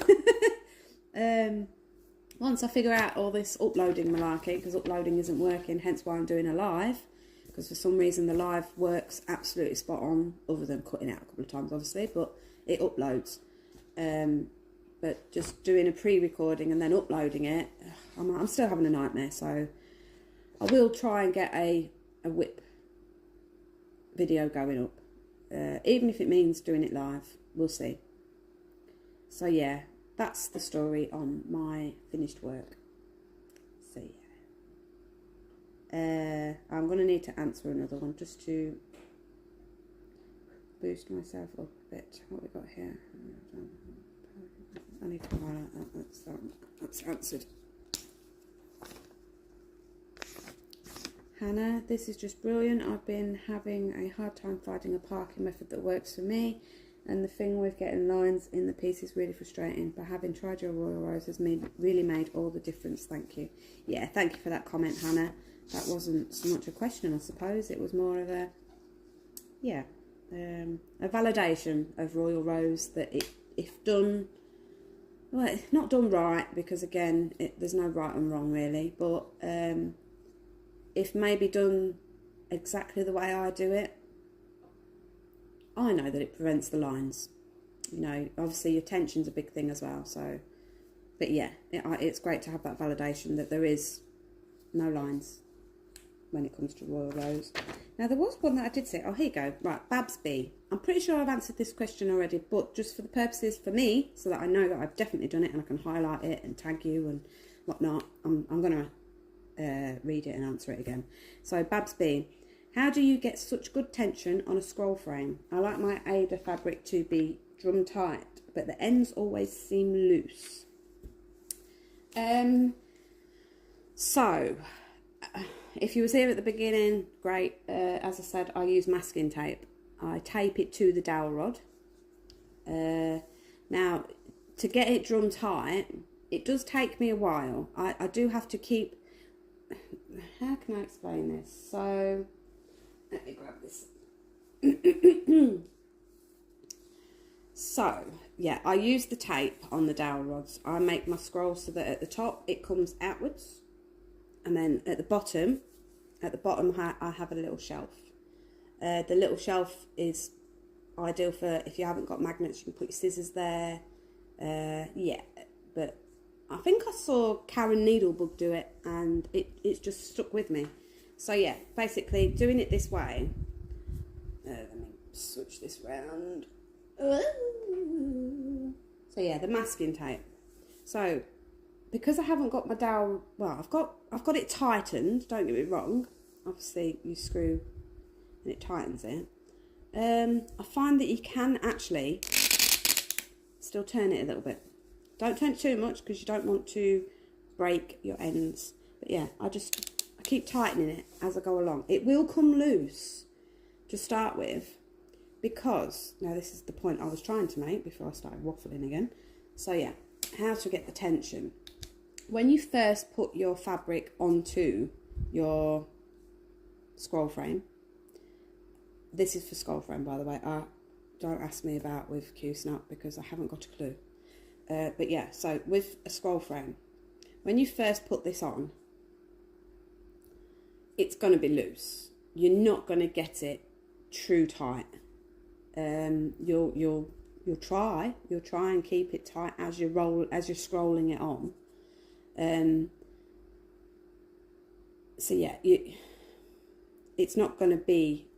Once I figure out all this uploading malarkey, because uploading isn't working, hence why I'm doing a live, because for some reason the live works absolutely spot on, other than cutting out a couple of times obviously, but it uploads. But just doing a pre-recording and then uploading it, I'm still having a nightmare. So I will try and get a whip video going up, even if it means doing it live. We'll see. So yeah, that's the story on my finished work. So yeah, I'm going to need to answer another one just to boost myself up a bit. What we got here? I need to highlight that. That's answered. Hannah, this is just brilliant. I've been having a hard time finding a parking method that works for me, and the thing with getting lines in the piece is really frustrating, but having tried your Royal Rose has really made all the difference. Thank you. Yeah, thank you for that comment, Hannah. That wasn't so much a question, I suppose. It was more of a, yeah, a validation of Royal Rose, that if done, well, not done right, because again, there's no right and wrong really, but if maybe done exactly the way I do it, I know that it prevents the lines. You know, obviously your tension's a big thing as well, so, but yeah, it's great to have that validation that there is no lines when it comes to Royal Rose. Now, there was one that I did say, oh, here you go, right, Babs B. I'm pretty sure I've answered this question already, but just for the purposes, for me, so that I know that I've definitely done it and I can highlight it and tag you and whatnot, I'm going to read it and answer it again. So, Babs B. How do you get such good tension on a scroll frame? I like my Ada fabric to be drum tight, but the ends always seem loose. So, if you was here at the beginning, great. As I said, I use masking tape. I tape it to the dowel rod. Now, to get it drum tight, it does take me a while. I do have to keep... How can I explain this? So, let me grab this. So, yeah, I use the tape on the dowel rods. I make my scroll so that at the top it comes outwards, and then at the bottom I have a little shelf. The little shelf is ideal for if you haven't got magnets, you can put your scissors there. Yeah, but I think I saw Karen Needlebug do it, and it's just stuck with me. So yeah, basically doing it this way. Let me switch this round. So yeah, the masking tape. So because I haven't got my dowel, well, I've got it tightened. Don't get me wrong. Obviously, you screw and it tightens it. I find that you can actually still turn it a little bit. Don't turn it too much because you don't want to break your ends. But yeah, I keep tightening it as I go along. It will come loose to start with, because, now this is the point I was trying to make before I started waffling again. So yeah, how to get the tension. When you first put your fabric onto your scroll frame, this is for scroll frame, by the way. Don't ask me about with Q-snap because I haven't got a clue. But yeah, so with a scroll frame, when you first put this on, it's going to be loose. You're not going to get it true tight. You'll try and keep it tight as you're scrolling it on. So yeah, it's not going to be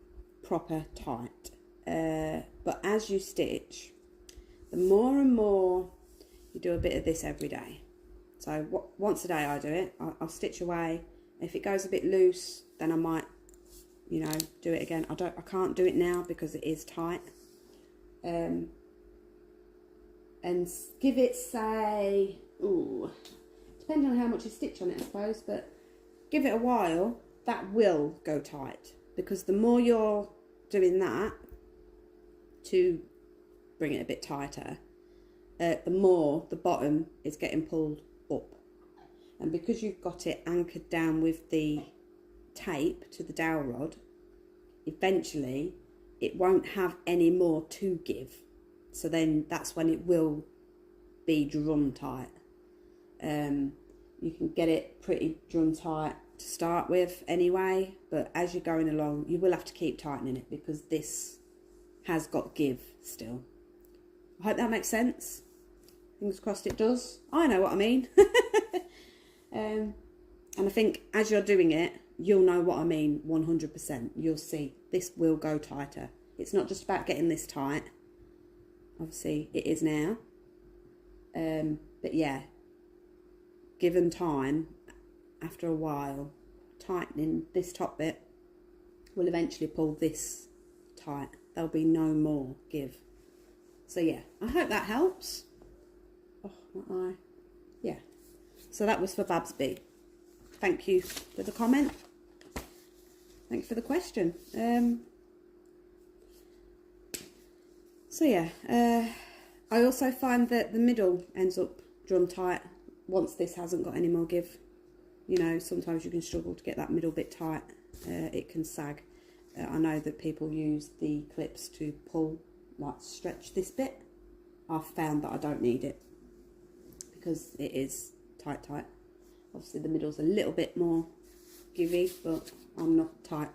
proper tight. But as you stitch, the more and more you do a bit of this every day. So once a day I do it. I'll stitch away. If it goes a bit loose, then I might, you know, do it again. I can't do it now because it is tight. And give it, say, depending on how much you stitch on it, I suppose, but give it a while, that will go tight, because the more you're doing that to bring it a bit tighter, the more the bottom is getting pulled up. And because you've got it anchored down with the tape to the dowel rod, eventually it won't have any more to give. So then that's when it will be drum tight. You can get it pretty drum tight to start with anyway, but as you're going along, you will have to keep tightening it because this has got give still. I hope that makes sense. Fingers crossed it does. I know what I mean. And I think as you're doing it, you'll know what I mean 100%. You'll see this will go tighter. It's not just about getting this tight. Obviously it is now, But yeah, given time, after a while, tightening this top bit will eventually pull this tight. There'll be no more give. So yeah, I hope that helps. Oh, my eye. Yeah. So that was for Babsby. Thank you for the comment. Thanks for the question. So yeah, I also find that the middle ends up drum tight once this hasn't got any more give. You know, sometimes you can struggle to get that middle bit tight. It can sag. I know that people use the clips to pull, like stretch this bit. I've found that I don't need it because it is tight. Obviously the middle's a little bit more givey, but I'm not tight.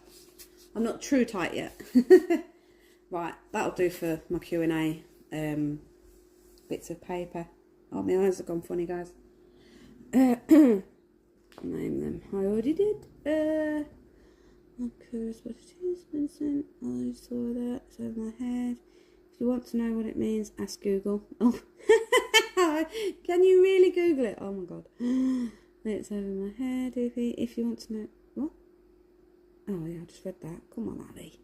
I'm not true tight yet. Right, that'll do for my Q&A bits of paper. Oh, my eyes have gone funny, guys. Name them. I already did. I'm curious what it is, Vincent. I saw that. It's over my head. If you want to know what it means, ask Google. Oh, can you really Google it? Oh my God. It's over my head. If you want to know. What? Oh yeah, I just read that. Come on, Ali.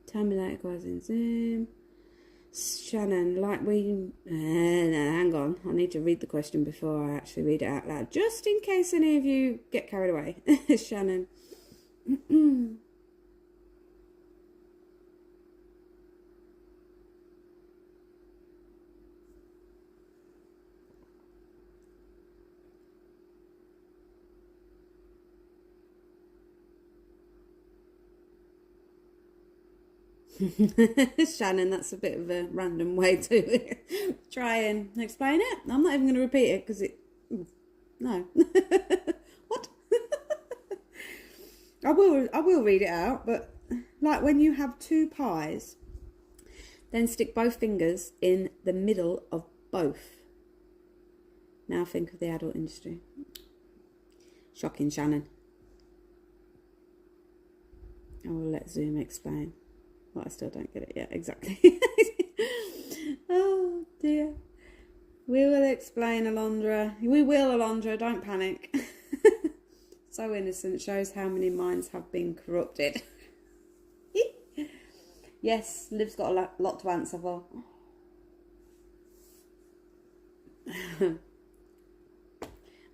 Tell me that it goes in Zoom. Shannon, like we... no, hang on. I need to read the question before I actually read it out loud. Just in case any of you get carried away. Shannon. Shannon, that's a bit of a random way to try and explain it. I'm not even going to repeat it because it... No. What? I will read it out, but like when you have two pies, then stick both fingers in the middle of both. Now think of the adult industry. Shocking, Shannon. I will let Zoom explain. Well, I still don't get it yet, exactly. Oh, dear. We will explain, Alondra. We will, Alondra, don't panic. So innocent, shows how many minds have been corrupted. Yes, Liv's got a lot to answer for. Right,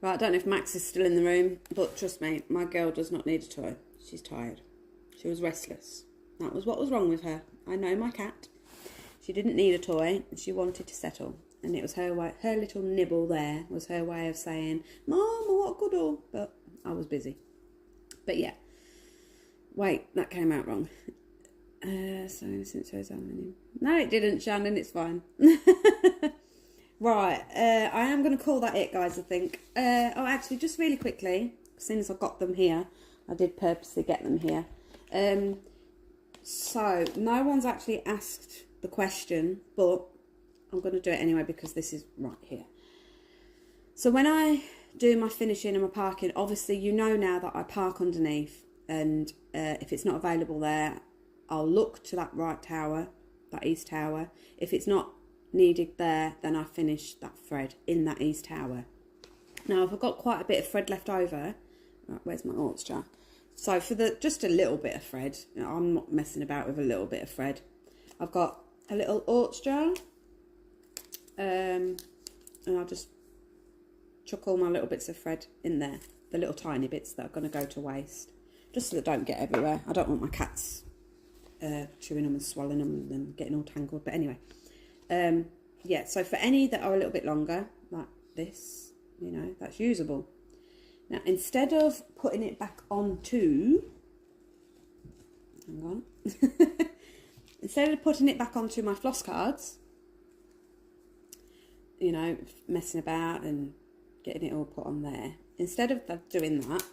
I don't know if Max is still in the room, but trust me, my girl does not need a toy. She's tired. She was restless. That was what was wrong with her. I know my cat. She didn't need a toy. She wanted to settle. And it was her way, her little nibble there was her way of saying, Mama, what good all? But I was busy. But yeah. Wait, that came out wrong. So innocent shows how many. No, it didn't, Shannon. It's fine. Right. I am going to call that it, guys, I think. Oh, actually, just really quickly, since I got them here, I did purposely get them here. So, no one's actually asked the question, but I'm going to do it anyway because this is right here. So, when I do my finishing and my parking, obviously you know now that I park underneath, and if it's not available there, I'll look to that right tower, that east tower. If it's not needed there, then I finish that thread in that east tower. Now, I've got quite a bit of thread left over. Right, where's my orts jar? So for just a little bit of thread, I'm not messing about with a little bit of thread. I've got a little orts jar, and I'll just chuck all my little bits of thread in there, the little tiny bits that are going to go to waste, just so they don't get everywhere. I don't want my cats chewing them and swallowing them and then getting all tangled. But anyway, yeah. So for any that are a little bit longer, like this, you know, that's usable. Now, instead of putting it back onto, hang on, instead of putting it back onto my floss cards, you know, messing about and getting it all put on there, instead of doing that,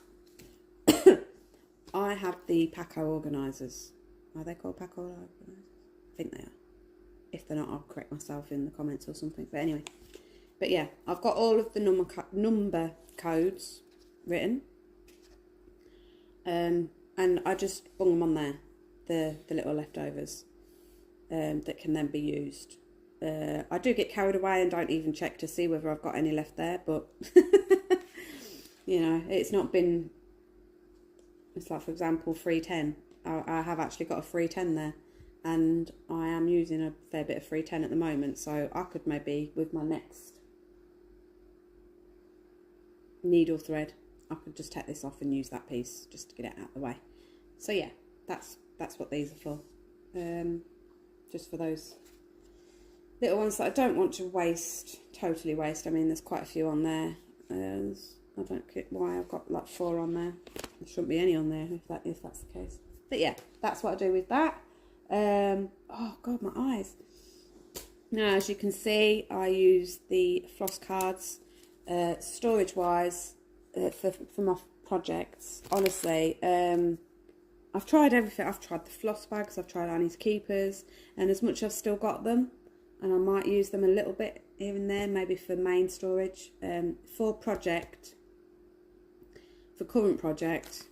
I have the Paco organisers. Are they called Paco organisers? I think they are. If they're not, I'll correct myself in the comments or something. But anyway, but yeah, I've got all of the number codes written, and I just bung them on there, the little leftovers that can then be used I do get carried away and don't even check to see whether I've got any left there, but you know, it's not been, it's like, for example, 310. I have actually got a 310 there, and I am using a fair bit of 310 at the moment, so I could maybe, with my next needle thread, I could just take this off and use that piece just to get it out of the way. So yeah, that's what these are for. Just for those little ones that I don't want to totally waste. I mean, there's quite a few on there. I don't get why I've got like 4 on there. There shouldn't be any on there if that's the case. But yeah, that's what I do with that. Oh God, my eyes. Now, as you can see, I use the floss cards storage wise for my projects. Honestly, I've tried everything. I've tried the floss bags, I've tried Annie's keepers, and as much as I've still got them, and I might use them a little bit here and there, maybe for main storage. For current project,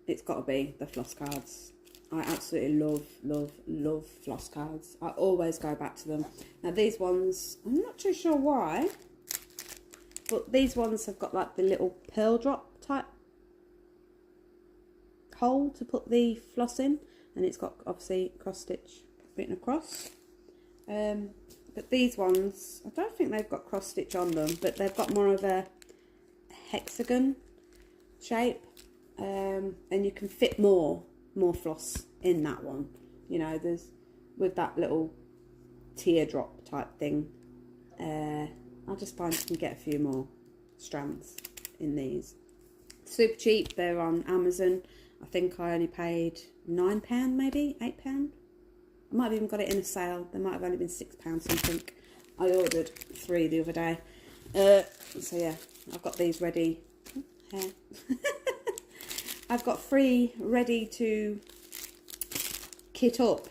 it's got to be the floss cards. I absolutely love floss cards. I always go back to them. Now these ones, I'm not too sure why, but these ones have got like the little pearl drop type hole to put the floss in, and it's got obviously cross stitch written across. But these ones, I don't think they've got cross stitch on them, but they've got more of a hexagon shape, and you can fit more floss in that one. You know, there's with that little teardrop type thing. I just find you can get a few more strands in these. Super cheap. They're on Amazon. I think I only paid £9, maybe £8. I might have even got it in a sale. There might have only been £6 something. I ordered 3 the other day. So yeah, I've got these ready. Hair. I've got 3 ready to kit up.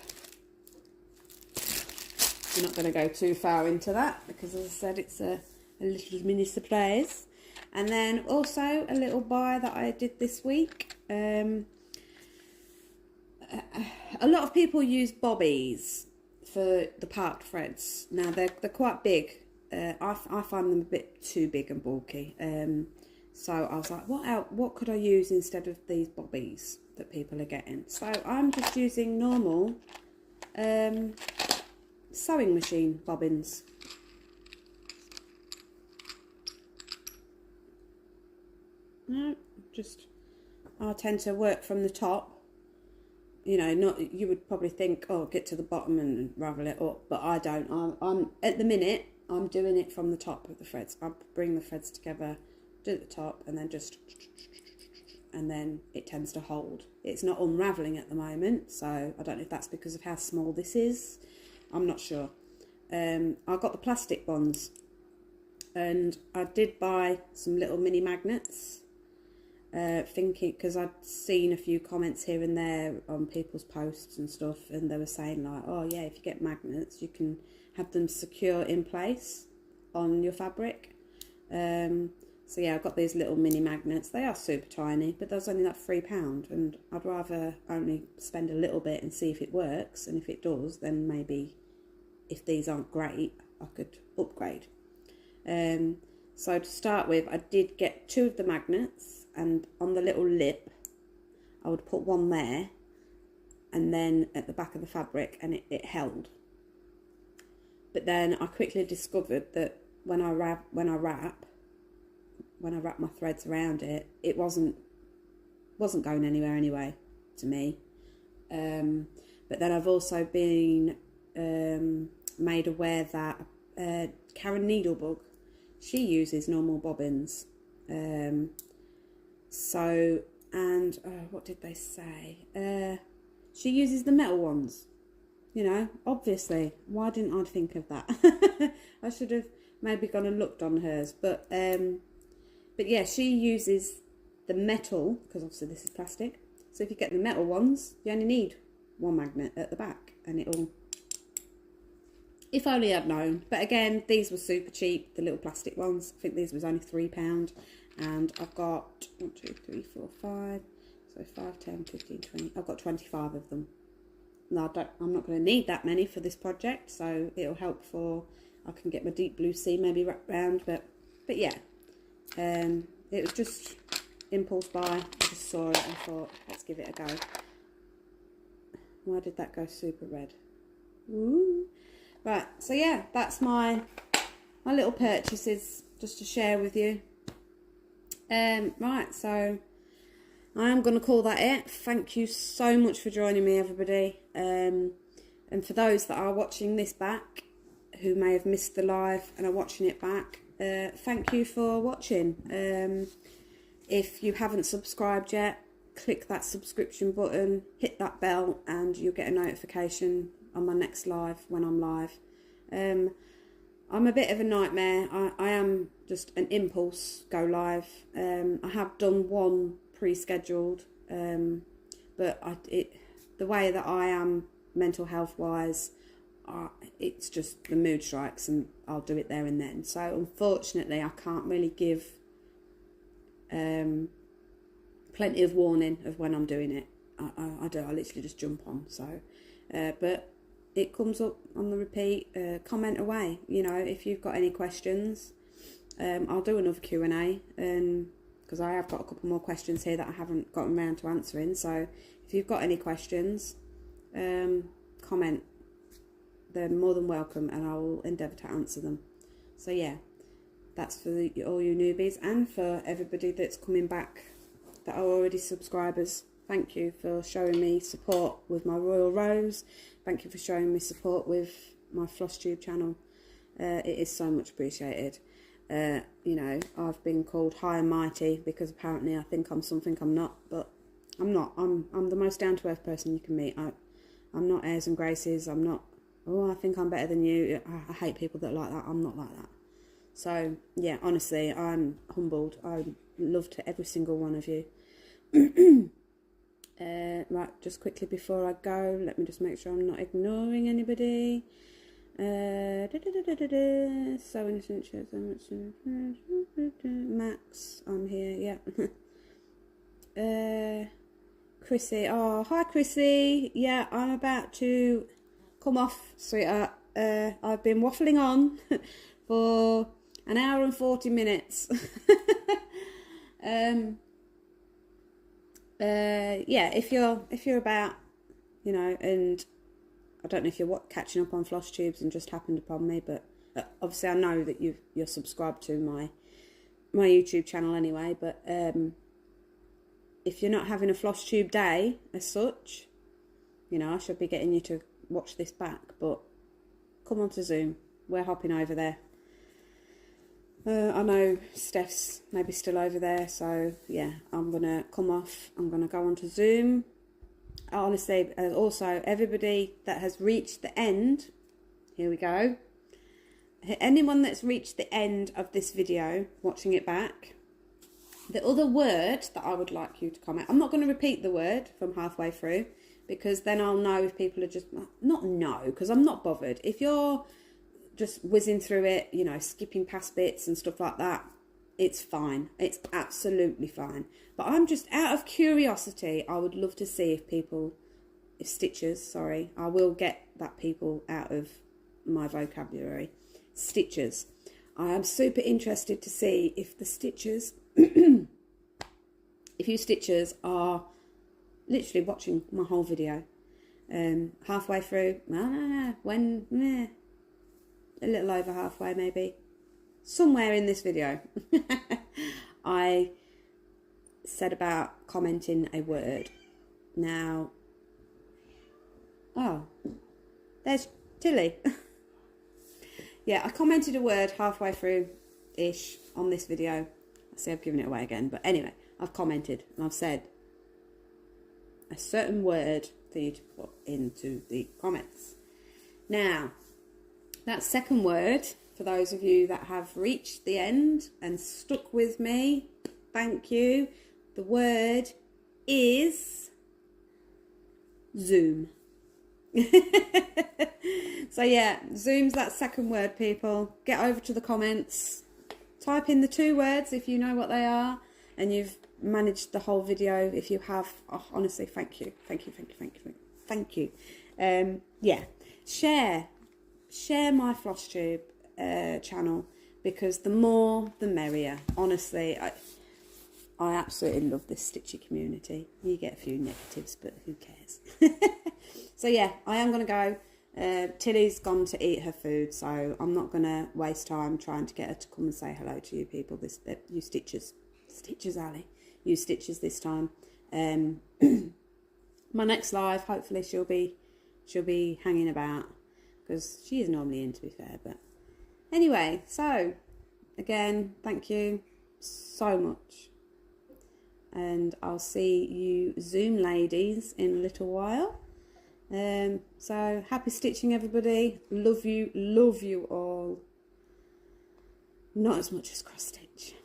I'm not going to go too far into that because, as I said, it's a little mini surprise. And then also a little buy that I did this week. A lot of people use bobbies for the parked threads. Now they're quite big. I find them a bit too big and bulky. So I was like, what could I use instead of these bobbies that people are getting? So I'm just using normal sewing machine bobbins. No, I tend to work from the top. You know, you would probably think, oh, get to the bottom and ravel it up, but I don't. I'm at the minute, I'm doing it from the top of the threads. I bring the threads together, do it at the top, and then and then it tends to hold. It's not unravelling at the moment, so I don't know if that's because of how small this is. I'm not sure. I got the plastic ones, and I did buy some little mini magnets. Thinking, because I'd seen a few comments here and there on people's posts and stuff, and they were saying like, oh yeah, if you get magnets you can have them secure in place on your fabric. So yeah, I've got these little mini magnets. They are super tiny, but there's only like £3, and I'd rather only spend a little bit and see if it works, and if it does, then maybe if these aren't great, I could upgrade. So to start with, I did get 2 of the magnets, and on the little lip I would put one there, and then at the back of the fabric, and it held. But then I quickly discovered that when I wrap my threads around it, it wasn't going anywhere anyway to me. But then I've also been made aware that Karen Needlebug, she uses normal bobbins. What did they say? She uses the metal ones. You know, obviously, why didn't I think of that? I should have maybe gone and looked on hers. But yeah, she uses the metal, because obviously this is plastic. So if you get the metal ones, you only need one magnet at the back, and it'll... If only I'd known. But again, these were super cheap, the little plastic ones. I think these was only £3. And I've got 1, 2, 3, 4, 5. So 5, 10, 15, 20. I've got 25 of them. no, I'm not going to need that many for this project, so it'll help for, I can get my deep blue sea maybe wrapped round, but yeah, it was just impulse buy. I just saw it and thought, let's give it a go. Why did that go super red? Ooh. Right, so yeah, that's my little purchases just to share with you. Right, so I am going to call that it. Thank you so much for joining me, everybody. And for those that are watching this back, who may have missed the live and are watching it back, thank you for watching. If you haven't subscribed yet, click that subscription button, hit that bell, and you'll get a notification on my next live when I'm live. I'm a bit of a nightmare. I am just an impulse go live. I have done one pre-scheduled, but the way that I am mental health wise, it's just the mood strikes and I'll do it there and then. So unfortunately I can't really give plenty of warning of when I'm doing it. I literally just jump on. So but it comes up on the repeat. Comment away, you know, if you've got any questions. I'll do another Q&A, because I have got a couple more questions here that I haven't gotten around to answering. So if you've got any questions, comment. They're more than welcome, and I will endeavour to answer them. So yeah, that's for all you newbies, and for everybody that's coming back that are already subscribers. Thank you for showing me support with my Royal Rose. Thank you for showing me support with my floss tube channel. It is so much appreciated. You know, I've been called high and mighty because apparently I think I'm something I'm not, but I'm not. I'm the most down to earth person you can meet. I'm not airs and graces. I'm not, oh, I think I'm better than you. I hate people that are like that. I'm not like that. So yeah, honestly, I'm humbled. I love to every single one of you. Right, just quickly before I go, let me just make sure I'm not ignoring anybody. So innocent, Max, I'm here, yeah. Chrissy, oh, hi Chrissy. Yeah, I'm about to come off, sweetheart. I've been waffling on for an hour and 40 minutes. Yeah, if you're about, you know, and I don't know if you're catching up on floss tubes and just happened upon me, but obviously I know that you're subscribed to my YouTube channel anyway. But if you're not having a floss tube day as such, you know, I should be getting you to watch this back. But come on to Zoom, we're hopping over there. I know Steph's maybe still over there, so yeah, I'm gonna come off. I'm gonna go on to Zoom. Honestly, also everybody that has reached the end, here we go. Anyone that's reached the end of this video, watching it back, the other word that I would like you to comment. I'm not going to repeat the word from halfway through, because then I'll know if people are just not know, because I'm not bothered. If you're just whizzing through it, you know, skipping past bits and stuff like that, it's fine. It's absolutely fine. But I'm just out of curiosity. I would love to see if stitches, sorry, I will get that people out of my vocabulary. Stitches. I am super interested to see if the stitches, if you stitchers are literally watching my whole video. Halfway through, when, a little over halfway maybe, somewhere in this video, I said about commenting a word. Now, oh, there's Tilly. Yeah, I commented a word halfway through-ish on this video. I see I've given it away again, but anyway, I've commented and I've said a certain word for you to put into the comments. Now, that second word, for those of you that have reached the end and stuck with me, thank you. The word is Zoom. So yeah, Zoom's that second word, people. Get over to the comments. Type in the 2 words if you know what they are and you've managed the whole video. If you have, oh, honestly, thank you. Thank you, thank you, thank you. Thank you. Yeah, share my floss tube channel, because the more the merrier. Honestly, I absolutely love this stitchy community. You get a few negatives, but who cares? So yeah, I am going to go. Tilly's gone to eat her food, so I'm not going to waste time trying to get her to come and say hello to you people. You stitchers, Ali, you stitchers this time. My next live, hopefully she'll be hanging about, because she is normally in, to be fair. But anyway, so again, thank you so much, and I'll see you Zoom ladies in a little while. So happy stitching, everybody. Love you all. Not as much as cross stitch.